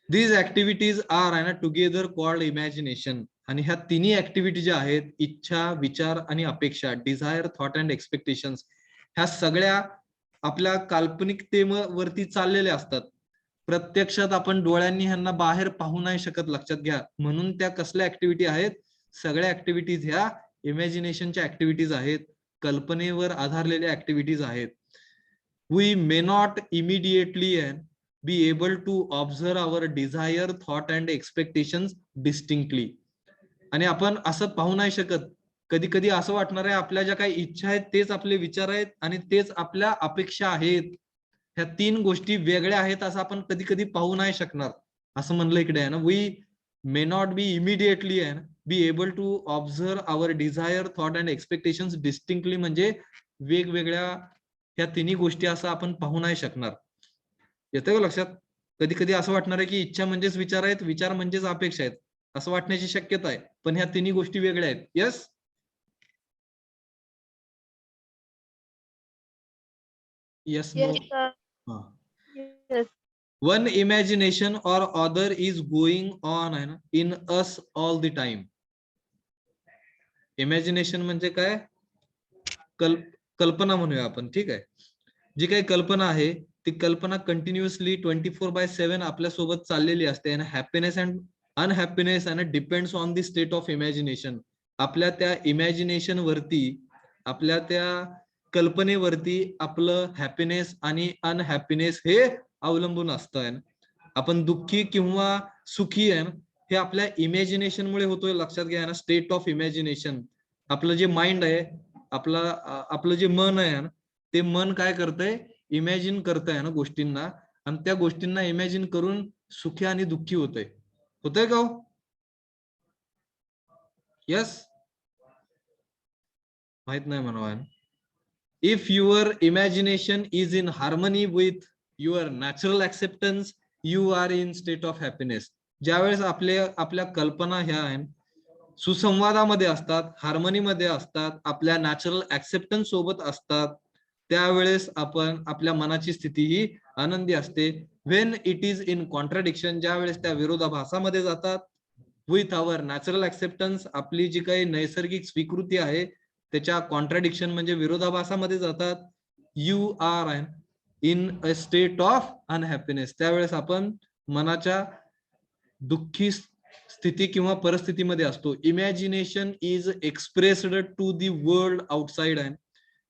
These activities are आहे ना टुगेदर कॉल्ड इमॅजिनेशन. आणि ह्या तिन्ही ऍक्टिव्हिटी ज्या आहेत, इच्छा, विचार आणि अपेक्षा, डिझायर, थॉट अँड एक्सपेक्टेशन, ह्या सगळ्या आपल्या काल्पनिकतेवरती चाललेल्या असतात. प्रत्यक्षात आपण डोळ्यांनी ह्यांना बाहेर पाहू नाही शकत, लक्षात घ्या. म्हणून त्या कसल्या ऍक्टिव्हिटी आहेत? सगळ्या ऍक्टिव्हिटीज ह्या इमॅजिनेशनच्या ऍक्टिव्हिटीज आहेत, कल्पनेवर आधारलेल्या ऍक्टिव्हिटीज आहेत. We may not immediately be able to observe our desire, thought and expectations distinctly. आणि आपण असं पाहू नाही शकत. कधी कधी असं वाटणार आहे आपल्या ज्या काही इच्छा आहेत तेच आपले विचार आहेत आणि तेच आपल्या अपेक्षा आहेत. ह्या तीन गोष्टी वेगळ्या आहेत असं आपण कधी कधी पाहू नाही शकणार, असं म्हणलं इकडे आहे ना. We may not be immediately be able to observe our desire, thought and expectations distinctly, म्हणजे वेगवेगळ्या ह्या तिन्ही गोष्टी असं आपण पाहू नाही शकणार. येतंय का लक्षात? कधी कधी असं वाटणार आहे की इच्छा म्हणजेच विचार आहेत, विचार म्हणजेच अपेक्षा आहेत, असं वाटण्याची शक्यता आहे. पण ह्या तिन्ही गोष्टी वेगळ्या आहेत. Yes. Yes no. Yes, sir. Yes. One imagination or other is going on in us all the time. Imagination म्हणजे काय? कल्पना म्हणूया आपण, ठीक आहे. जी काही कल्पना आहे ती कल्पना कंटिन्युअसली 24/7 आपल्या सोबत चाललेली असते. आणि happiness and unhappiness depends on the state of imagination. आपल्या त्या इमॅजिनेशन वरती, आपल्या त्या कल्पनेवरती आपलं हॅपीनेस आणि अनहॅपीनेस हे अवलंबून असतं. आपण दुःखी किंवा सुखी आहे हे आपल्या इमॅजिनेशन मुळे होतोय, लक्षात घ्या ना. State of imagination. आपलं जे माइंड आहे, आपलं जे मन आहे ना, ते मन काय करतंय? इमॅजिन करताय ना गोष्टींना, आणि त्या गोष्टींना इमॅजिन करून सुखी आणि दुःखी होतंय का हो? यस. माहित नाही म्हणा. If your imagination is in harmony with your natural acceptance, you are in state of happiness. ज्यावेळेस आपल्या कल्पना ह्या सुसंवादामध्ये असतात, हार्मनीमध्ये असतात, आपल्या नॅचरल ऍक्सेप्टन्स सोबत असतात, त्यावेळेस आपण आपल्या मनाची स्थिती ही आनंदी असते. When it is in contradiction, ज्यावेळेस त्या विरोधाभासामध्ये जातात, विथ आवर नॅचरल ऍक्सेप्टन्स, आपली जी काही नैसर्गिक स्वीकृती आहे त्याच्या कॉन्ट्राडिक्शन म्हणजे विरोधाभासामध्ये जातात, you are in a state of unhappiness. त्यावेळेस आपण मनाच्या दुःखी स्थिती किंवा परिस्थितीमध्ये असतो. Imagination is expressed to the world outside.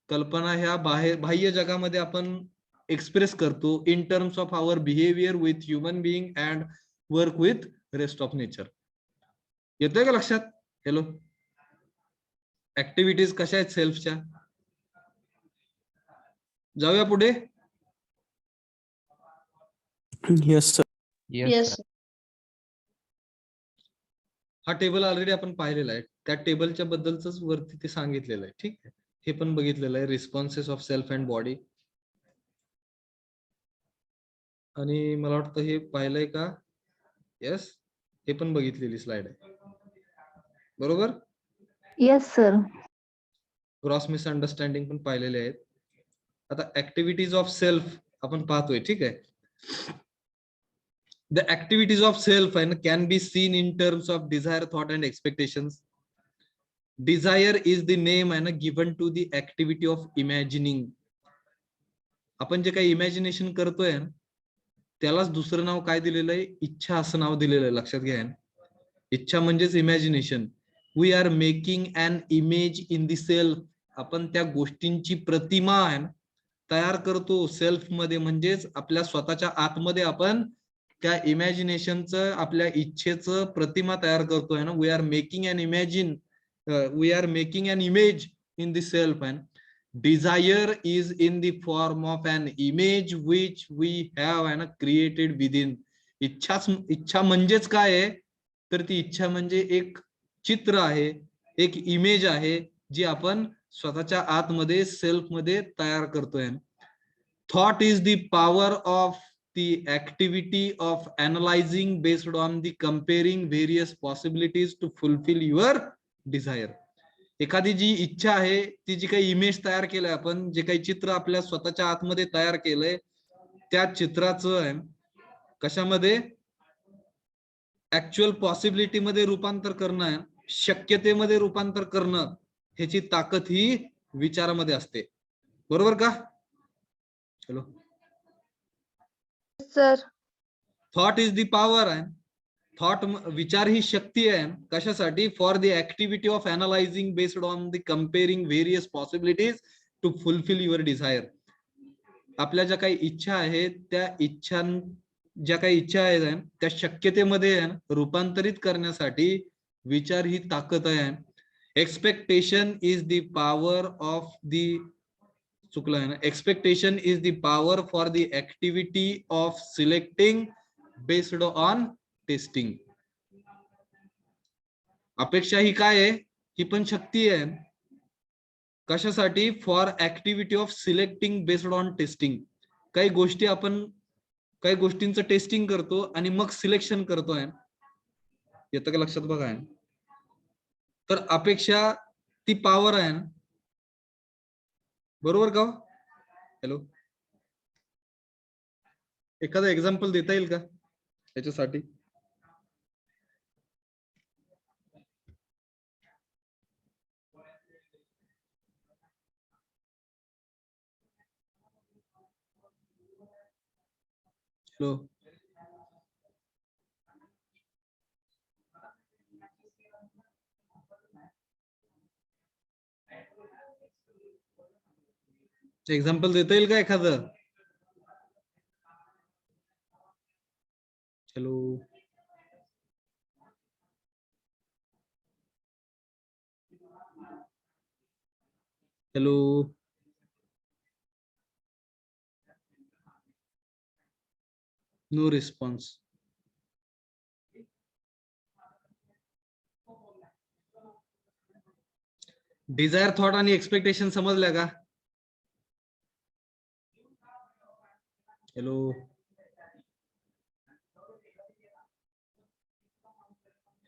कल्पना ह्या बाह्य जगामध्ये आपण एक्सप्रेस करतो in terms of our behaviour with human being and work with rest of nature. येतोय का लक्षात? हॅलो. ऍक्टिव्हिटीज कशा आहेत सेल्फच्या? जाऊया पुढे. Yes, sir. Yes, sir. हा टेबल ऑलरेडी आपण पाहिलेला आहे. त्या टेबलच्या बद्दलच वरती ते सांगितलेलं आहे, ठीक आहे. हे पण बघितलेलं आहे, responses of self and body. आणि मला वाटतं हे पाहिलंय का? येस, हे पण बघितलेली स्लाइड आहे, बरोबर? Yes sir. क्रॉस मिसअंडरस्टँडिंग पण पाहिलेले आहेत. आता ऍक्टिव्हिटीज ऑफ सेल्फ आपण पाहतोय, ठीक आहे. The activities of self can be seen in terms of desire, thought and expectations. Desire is the name given to the activity of imagining. आपण जे काही इमॅजिनेशन करतोय त्यालाच दुसरं नाव काय दिलेलं आहे? इच्छा असं नाव दिलेलं आहे, लक्षात घ्या. इच्छा म्हणजेच imagination. We are making an image in the self. आपण त्या गोष्टींची प्रतिमा तयार करतो सेल्फ मध्ये, म्हणजेच आपल्या स्वतःच्या आतमध्ये आपण त्या इमॅजिनेशनचं, आपल्या इच्छेचं प्रतिमा तयार करतोय ना. We are making an image in the self. And desire is in the form of an image which we have created within. इच्छा म्हणजेच काय आहे? तर ती इच्छा म्हणजे एक चित्र आहे, एक इमेज आहे जी आपण स्वतःच्या आतमध्ये सेल्फ मध्ये तयार करतोय. Thought is the power of the activity of analyzing based on the comparing various possibilities to fulfill your desire. एखादी जी इच्छा आहे, ती जी काही इमेज तयार केलंय आपण, जे काही चित्र आपल्या स्वतःच्या आतमध्ये तयार केलंय, त्या चित्राचं आहे कशामध्ये ऍक्च्युअल पॉसिबिलिटी मध्ये रूपांतर करणं आहे, शक्यतेमध्ये रूपांतर करणं, ह्याची ताकद ही विचारामध्ये असते. बरोबर का? चलो. Sir. Thought is the power आहे. थॉट विचार ही शक्ती आहे. कशासाठी? For the activity of analysing based on the comparing various possibilities to fulfil your desire. आपल्या ज्या काही इच्छा आहेत, त्या ज्या काही इच्छा आहेत त्या शक्यतेमध्ये रूपांतरित करण्यासाठी विचार ही ताकद आहे. Expectation is the power of the चुकलं आहे ना. Expectation is the power for the activity of selecting based on testing. अपेक्षा ही काय आहे? ही पण शक्ती आहे. कशासाठी? For activity of selecting based on testing. काही गोष्टी आपण काही गोष्टींचं टेस्टिंग करतो आणि मग सिलेक्शन करतोय. येतं का लक्षात? बघा, तर अपेक्षा ती पॉवर आहे ना. बरोबर का? हॅलो, एखादं एक्झाम्पल देता येईल का त्याच्यासाठी? हॅलो, एक्झाम्पल देता येईल का एखादं? Hello, hello, no response. Desire, thought आणि एक्सपेक्टेशन समजल्या का? Hello,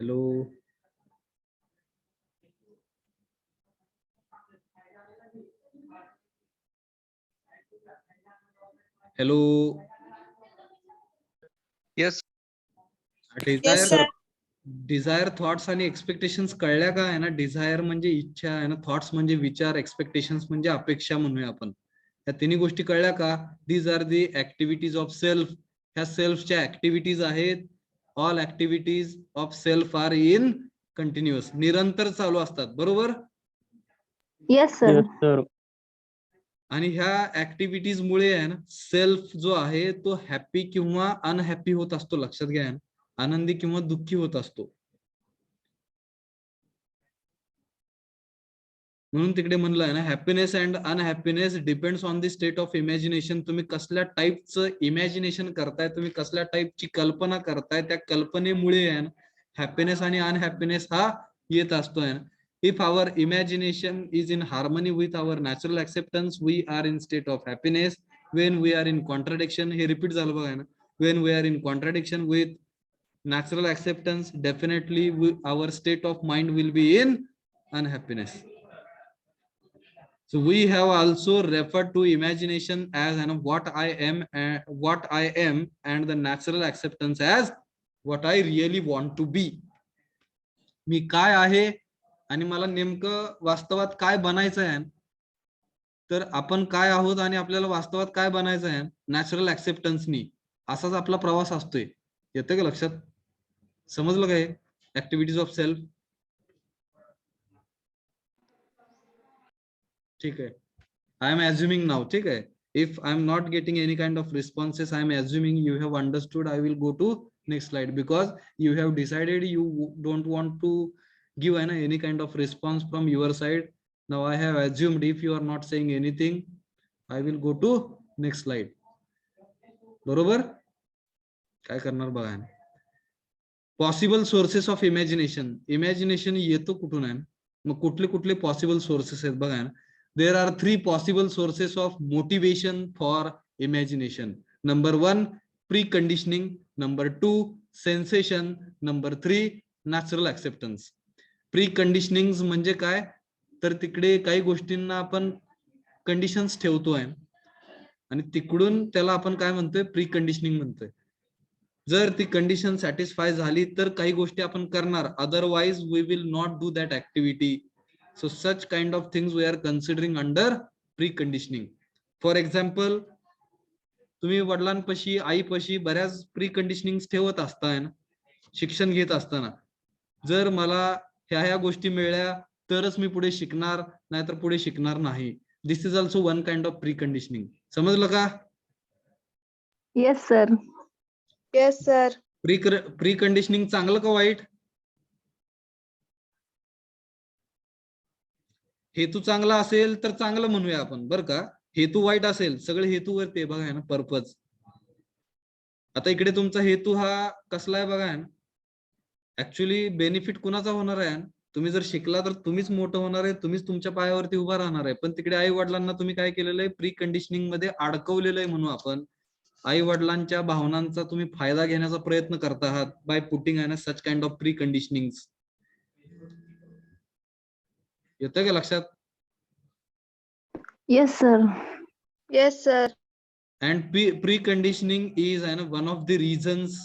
hello, hello. Yes desire, thoughts आणि एक्सपेक्टेशन्स कळल्या का आहे ना? डिझायर म्हणजे इच्छा आहे ना, थॉट्स म्हणजे विचार, एक्सपेक्टेशन्स म्हणजे अपेक्षा म्हणूया आपण. या तिन्ही गोष्टी कळल्या का? These are the activities of self. ह्या सेल्फच्या ऍक्टिव्हिटीज आहेत. All activities of self are in continuous, निरंतर चालू असतात. बरोबर? Yes sir. Yes, sir. आणि ह्या ऍक्टिव्हिटीज मुळे आहे ना, सेल्फ जो आहे तो हॅपी किंवा अनहॅपी होत असतो. लक्षात घ्या, आनंदी किंवा दुःखी होत असतो. म्हणून तिकडे म्हणलं आहे ना, happiness and unhappiness depends on the state of imagination. तुम्ही कसल्या टाईपचं इमॅजिनेशन करताय, तुम्ही कसल्या टाईपची कल्पना करताय, त्या कल्पनेमुळे आहे ना हॅपीनेस आणि अनहॅपीनेस हा येत असतोय. If our imagination is in harmony with our natural acceptance, we are in state of happiness. When we are in contradiction, हे repeat झालं बघा ना. When we are in contradiction with natural acceptance, definitely our state of mind will be in unhappiness. So we have also referred to imagination as what I am, and the natural acceptance as what I really want to be. मी काय आहे आणि मला नेमकं वास्तवात काय बनायचं आहे. तर आपण काय आहोत आणि आपल्याला वास्तवात काय बनायचं आहे, नॅचरल ऍक्सेप्टन्सनी. असाच आपला प्रवास असतोय. येतं का लक्षात? समजलं काय? Activities of self. ठीक आहे. I am assuming now. ठीक आहे. If I am not getting any kind of responses, I am assuming you have understood. I will go to next slide because you have decided you don't want to give any kind of response from your side. Now I have assumed if you are not saying anything, I will go to next slide. बरोबर? काय करणार बघा. Possible sources of imagination. Imagination येतो कुठून आहे? मग कुठले कुठले पॉसिबल सोर्सेस आहेत बघा. There are 3 possible sources of motivation for imagination. Number 1 pre conditioning, number 2 sensation, number 3 natural acceptance. Pre conditioning म्हणजे काय? तर तिकडे काही गोष्टींना आपण कंडिशन्स ठेवतोय आणि तिकडून त्याला आपण काय म्हणतोय, प्री कंडिशनिंग म्हणतोय. जर ती कंडिशन सॅटिस्फाय झाली तर काही गोष्टी आपण करणार, otherwise we will not do that activity. So such kind of things we are considering under pre conditioning. For example, तुम्ही वडिलांपाशी आईपाशी बऱ्याच प्री कंडिशनिंग ठेवत असताय ना शिक्षण घेत असताना. जर मला ह्या गोष्टी मिळाल्या तरच मी पुढे शिकणार, नाहीतर पुढे शिकणार नाही. This is also one kind of pre conditioning. समजलं का? Yes, sir. Yes sir. Preconditioning चांगलं का वाईट? हेतू चांगला असेल तर चांगलं म्हणूया आपण, बरं का. हेतू वाईट असेल, सगळे हेतूवरती आहे बघा ना, पर्पज. आता इकडे तुमचा हेतू हा कसला आहे बघा ना, ऍक्च्युली बेनिफिट कुणाचा होणार आहे? तुम्ही जर शिकला तर तुम्हीच मोठं होणार आहे, तुम्हीच तुमच्या पायावरती उभा राहणार आहे. पण तिकडे आई वडिलांना तुम्ही काय केलेलं आहे, प्री कंडिशनिंग मध्ये अडकवलेलं आहे म्हणू आपण. आई वडिलांच्या भावनांचा तुम्ही फायदा घेण्याचा प्रयत्न करत आहात by putting an such kind of pre conditioning. येतं का लक्षात? Yes, sir. Yes sir. And preconditioning is one of the reasons,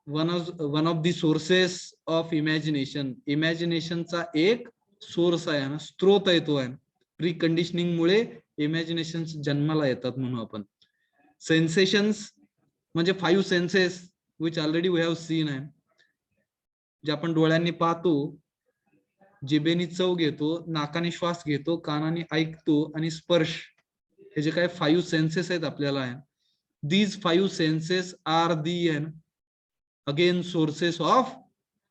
one of the sources of imagination. Imagination चा एक सोर्स आहे ना, स्त्रोत आहे तो आहे. प्रीकंडिशनिंग मुळे इमॅजिनेशन जन्माला येतात म्हणून आपण. सेन्सेशन्स म्हणजे 5 senses which already we have seen आहे, जे आपण डोळ्यांनी पाहतो, जिभेने चव घेतो, नाकाने श्वास घेतो, कानाने ऐकतो आणि स्पर्श, हे जे काय 5 सेन्सेस आहेत आपल्याला आहे. These 5 senses are the again sources of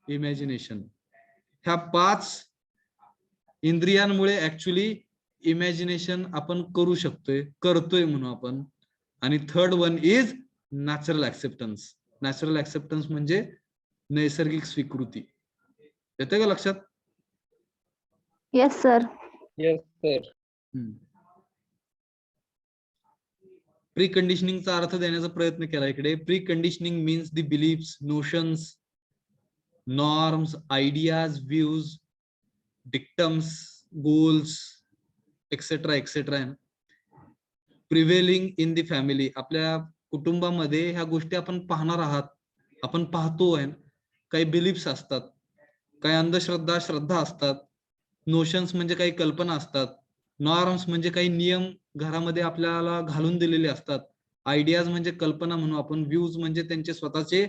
imagination. ह्या 5 इंद्रियांमुळे ऍक्च्युली इमॅजिनेशन आपण करू शकतोय, करतोय म्हणून आपण. आणि third one is natural acceptance. Natural acceptance म्हणजे नैसर्गिक स्वीकृती. येते का लक्षात? Yes, sir. Yes, sir. प्री कंडिशनिंगचा अर्थ देण्याचा प्रयत्न केला इकडे. Preconditioning means the beliefs, notions, norms, ideas, views, dictums, goals etcetera etcetera prevailing in the family. आपल्या कुटुंबामध्ये ह्या गोष्टी आपण पाहणार आहात, आपण पाहतोय. काही बिलीफ्स असतात, काही अंधश्रद्धा, श्रद्धा असतात. नोशन्स म्हणजे काही कल्पना असतात. नॉर्म्स म्हणजे काही नियम घरामध्ये आपल्याला घालून दिलेले असतात. आयडियाज म्हणजे कल्पना म्हणून आपण. व्ह्यूज म्हणजे त्यांचे स्वतःचे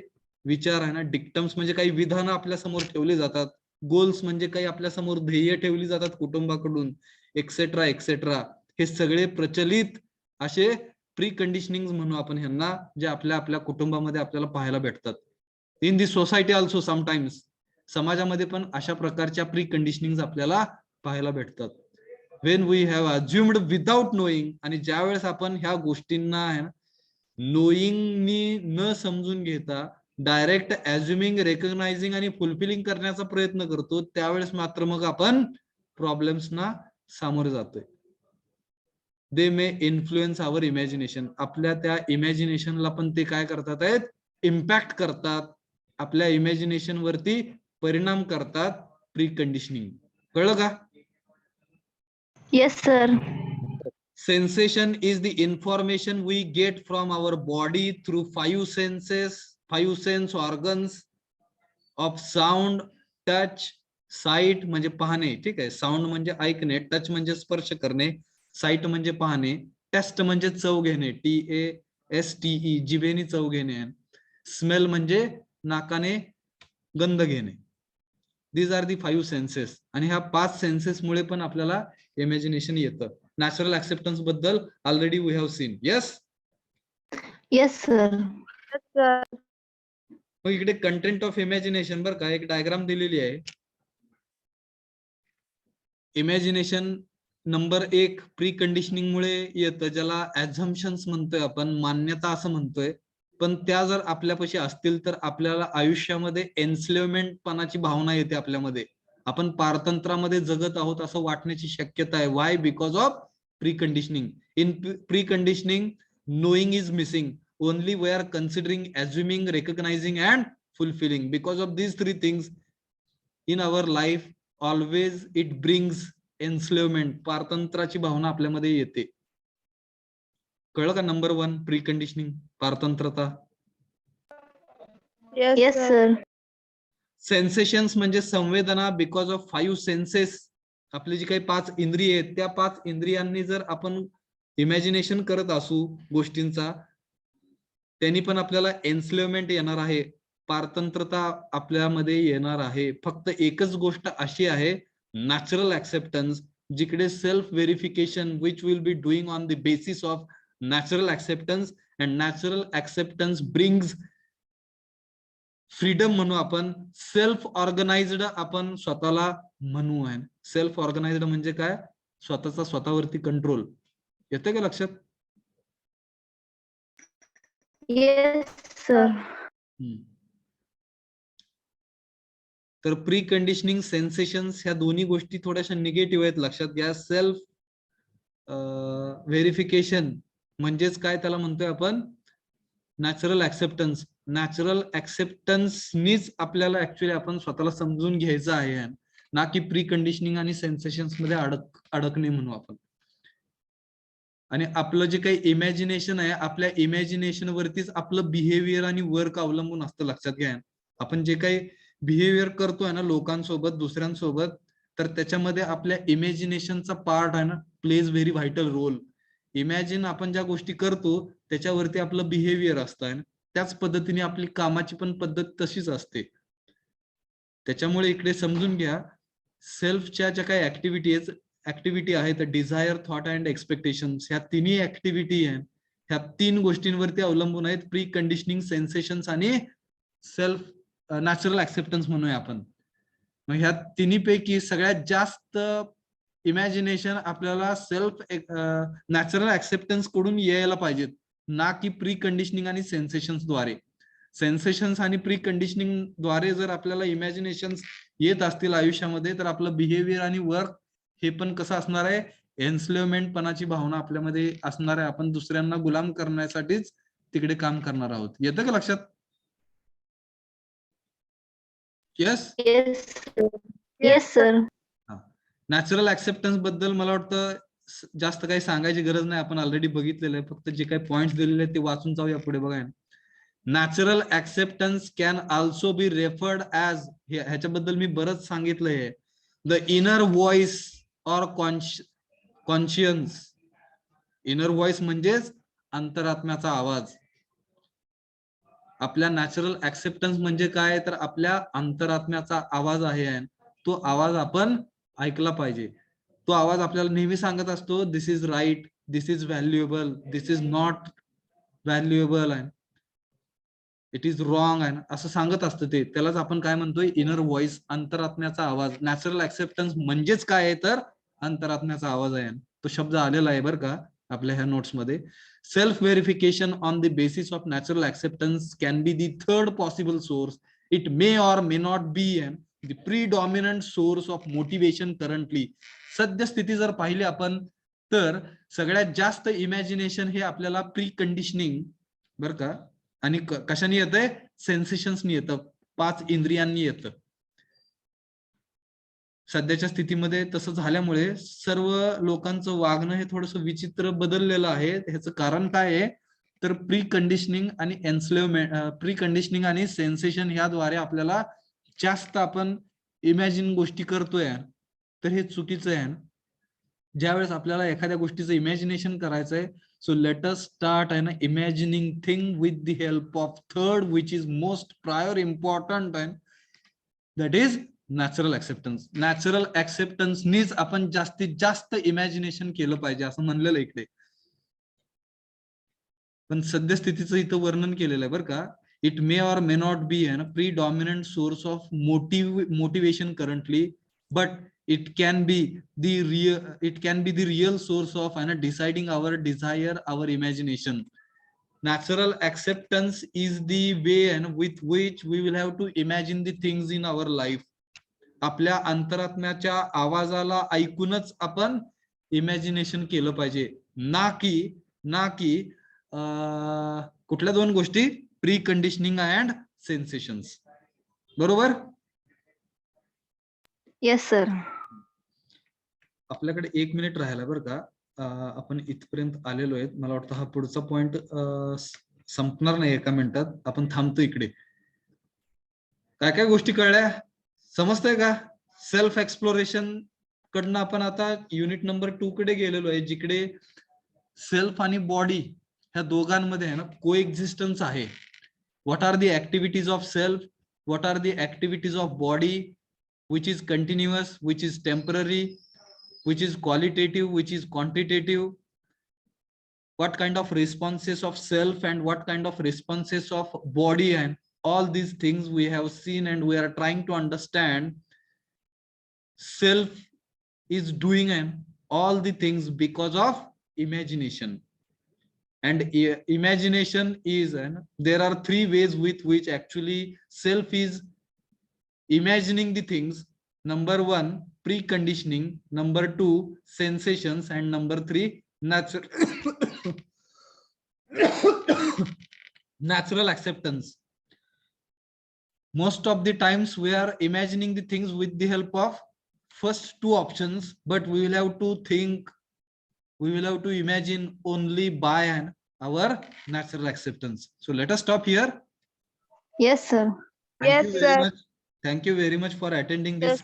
विचार आहे ना. डिक्टम्स म्हणजे काही विधानं आपल्या समोर ठेवली जातात. गोल्स म्हणजे काही आपल्या समोर ध्येय ठेवली जातात कुटुंबाकडून, एक्सेट्रा एक्सेट्रा. हे सगळे प्रचलित असे प्री कंडिशनिंग म्हणून आपण ह्यांना, जे आपल्या आपल्या कुटुंबामध्ये आपल्याला पाहायला भेटतात. In the society also sometimes. समाजामध्ये पण अशा प्रकारच्या प्री कंडिशनिंग आपल्याला पाहायला भेटतात. when we have assumed without knowing. आणि ज्या वेळेस आपण ह्या गोष्टींना नोईंगनी न समजून घेता डायरेक्ट अज्युमिंग, रेकग्नायझिंग आणि फुलफिलिंग करण्याचा प्रयत्न करतो, त्यावेळेस मात्र मग आपण प्रॉब्लेम्सना सामोरे जातोय. दे मे इन्फ्लुएन्स आवर इमॅजिनेशन. आपल्या त्या इमॅजिनेशनला पण ते काय करतात आहेत, इम्पॅक्ट करतात, आपल्या इमॅजिनेशन वरती परिणाम करतात. Pre conditioning. कळलं का? Yes, sir. Sensation is the information we get from our body through 5 senses, 5 sense organs of sound, touch, sight म्हणजे पाहणे, ठीक आहे. साऊंड म्हणजे ऐकणे, टच म्हणजे स्पर्श करणे, साइट म्हणजे पाहणे, टेस्ट म्हणजे चव घेणे, TASTE जिभेने चव घेणे, स्मेल म्हणजे नाकाने गंध घेणे. These are the 5 senses. आणि ह्या 5 सेन्सेस मुळे पण आपल्याला इमॅजिनेशन येतं. नॅचरल ऍक्सेप्टन्स बद्दल already we have seen. Yes. Yes, sir. Yes sir. मग इकडे कंटेंट ऑफ इमॅजिनेशन बरं का, एक डायग्राम दिलेली आहे. इमॅजिनेशन नंबर 1 प्री कंडिशनिंग मुळे येतं, ज्याला ऍझम्पशन्स म्हणतोय आपण, मान्यता असं म्हणतोय. पण त्या जर आपल्यापाशी असतील तर आपल्याला आयुष्यामध्ये एन्स्लेवमेंट पणाची भावना येते आपल्यामध्ये. आपण पारतंत्रामध्ये जगत आहोत असं वाटण्याची शक्यता आहे. Y? Because of pre conditioning. In pre conditioning knowing is missing. Only we are considering, assuming, recognizing and fulfilling. Because of these 3 things in our life, always it brings enslavement, पारतंत्र्याची भावना आपल्यामध्ये येते. कळलं का? नंबर 1 प्री कंडिशनिंग, पारतंत्र्यता. Yes, sir. Sensations म्हणजे संवेदना, because of 5 census. आपली जी काही 5 इंद्रिय आहेत, त्या 5 इंद्रियांनी जर आपण इमॅजिनेशन करत असू गोष्टींचा, त्यांनी पण आपल्याला एन्स्लेवमेंट येणार आहे, पारतंत्र्यता आपल्यामध्ये येणार आहे. फक्त एकच गोष्ट अशी आहे, नॅचरल ऍक्सेप्टन्स, जिकडे self verification which will be doing on the basis of natural acceptance, and natural acceptance brings freedom म्हणू आपण. सेल्फ ऑर्गनाइज्ड आपण स्वतःला म्हणू आहे. सेल्फ ऑर्गनाइज्ड म्हणजे काय? स्वतःचा स्वतःवरती कंट्रोल. येते का लक्षात? Yes, sir. तर प्री कंडिशनिंग, सेन्सेशन्स ह्या दोन्ही गोष्टी थोड्याशा निगेटिव्ह आहेत, लक्षात घ्या. सेल्फ व्हेरिफिकेशन म्हणजेच काय, त्याला म्हणतोय आपण नॅचरल ऍक्सेप्टन्स. नॅचरल ऍक्सेप्टन्सनीच आपल्याला ऍक्च्युअली आपण स्वतःला समजून घ्यायचं आहे, ना की प्री कंडिशनिंग आणि सेन्सेशन्स मध्ये अडकणे म्हणू आपण. आणि आपलं जे काही इमॅजिनेशन आहे, आपल्या इमॅजिनेशन वरतीच आपलं बिहेवियर आणि वर्क अवलंबून असतं, लक्षात घ्या. आपण जे काही बिहेवियर करतोय ना लोकांसोबत, दुसऱ्यांसोबत, तर त्याच्यामध्ये आपल्या इमॅजिनेशनचा पार्ट आहे ना, plays very vital role. Imagine आपण ज्या गोष्टी करतो त्याच्यावरती आपलं बिहेवियर असतं, त्याच पद्धतीने आपली कामाची पण पद्धत तशीच असते. त्याच्यामुळे इकडे समजून घ्या, सेल्फच्या ज्या काही ऍक्टिव्हिटी आहेत, डिझायर, थॉट अँड एक्सपेक्टेशन्स, ह्या तिन्ही ऍक्टिव्हिटी आहेत, ह्या 3 गोष्टींवरती अवलंबून आहेत प्री कंडिशनिंग, सेन्सेशन्स आणि सेल्फ नॅचरल ऍक्सेप्टन्स म्हणूया आपण. मग ह्या तिन्हीपैकी सगळ्यात जास्त इमॅजिनेशन आपल्याला सेल्फ नॅचरल ऍक्सेप्टन्स कडून यायला पाहिजेत, ना की प्री कंडिशनिंग आणि सेन्सेशन्स द्वारे. सेन्सेशन्स आणि प्री कंडिशनिंग द्वारे जर आपल्याला इमॅजिनेशन येत असतील आयुष्यामध्ये, तर आपलं बिहेवियर आणि वर्क हे पण कसं असणार आहे, एन्स्लेवमेंट पणाची भावना आपल्यामध्ये असणार आहे. आपण दुसऱ्यांना गुलाम करण्यासाठीच तिकडे काम करणार आहोत. येतं का लक्षात? Yes. Yes, sir. Yes, sir. Natural acceptance बद्दल मला वाटतं जास्त काही सांगायची गरज नाही, आपण ऑलरेडी बघितलेलं आहे. फक्त जे काही पॉइंट्स दिलेले आहेत ते वाचून जाऊया पुढे. बघा, natural acceptance can also be referred as, ह्याच्याबद्दल मी बरंच सांगितलंय, the inner voice or conscience. Inner voice म्हणजेच अंतरात्म्याचा आवाज. आपल्या नॅचरल ऍक्सेप्टन्स म्हणजे काय, तर आपल्या अंतरात्म्याचा आवाज आहे, तो आवाज आपण ऐकला पाहिजे. तो आवाज आपल्याला नेहमी सांगत असतो, this is right, this is valuable, this is not valuable, it is wrong, असं सांगत असतं ते. त्यालाच आपण काय म्हणतोय, इनर व्हॉइस, अंतरात्म्याचा आवाज. नॅचरल ऍक्सेप्टन्स म्हणजेच काय आहे, तर अंतरात्म्याचा आवाज आहे. तो शब्द आलेला आहे बरं का आपल्या ह्या नोट्स मध्ये. Self verification on the basis of natural acceptance can be the third possible source. It may or may not be the predominant source of motivation currently. सद्यस्थिती जर पाहिली आपण, तर सगळ्यात जास्त इमॅजिनेशन हे आपल्याला प्री कंडिशनिंग बरं का, आणि कशाने येतंय, सेन्सेशन्सनी येतं, 5 इंद्रियांनी येतं. सध्याच्या स्थितीमध्ये तसं झाल्यामुळे सर्व लोकांचं वागणं हे थोडंसं विचित्र बदललेलं आहे. ह्याचं कारण काय आहे, तर प्री कंडिशनिंग आणि एन्स्लेवमेंट, प्री कंडिशनिंग आणि सेन्सेशन याद्वारे आपल्याला जास्त आपण इमॅजिन गोष्टी करतोय, तर हे चुकीचं आहे. ज्यावेळेस आपल्याला एखाद्या गोष्टीचं इमॅजिनेशन करायचंय, so let us start and imagining thing with the help of third, which is most prior important, and that is natural acceptance. Natural acceptance नीच आपण जास्तीत जास्त इमॅजिनेशन केलं पाहिजे असं म्हणलेलं इकडे. पण सद्यस्थितीचं इथं वर्णन केलेलं आहे बरं का. It may or may not be a predominant source of motivation currently, but it can be the real source of deciding our desire, our imagination. Natural acceptance is the way with which we will have to imagine the things in our life. आपल्या अंतरात्म्याच्या आवाजाला ऐकूनच आपण imagination केलं पाहिजे, ना की कुठल्या 2 गोष्टी, प्री कंडिशनिंग अँड सेन्सेशन्स. बरोबर? Yes, sir. आपल्याकडे 1 मिनिट राहिला बरं का. आपण इथपर्यंत आलेलो आहेत. मला वाटतं हा पुढचा पॉइंट संपणार नाही 1 मिनिटात. आपण थांबतो इकडे. काय काय गोष्टी कळल्या, समजतंय का? सेल्फ एक्सप्लोरेशन कडनं आपण आता युनिट नंबर 2 कडे गेलेलो आहे, जिकडे सेल्फ आणि बॉडी ह्या दोघांमध्ये आहे ना को एक्झिस्टन्स आहे. What are the activities of self, what are the activities of body, which is continuous, which is temporary, which is qualitative, which is quantitative, what kind of responses of self and what kind of responses of body, and all these things we have seen, and we are trying to understand self is doing and all the things because of imagination. And imagination is, and there are 3 ways with which actually self is imagining the things. Number 1, preconditioning. Number 2, sensations. And number 3, natural acceptance. Most of the times we are imagining the things with the help of first 2 options, but we will have to think, we will have to imagine only by our natural acceptance. So let us stop here. Yes, sir. Yes, sir. Thank you very much for attending this Yes,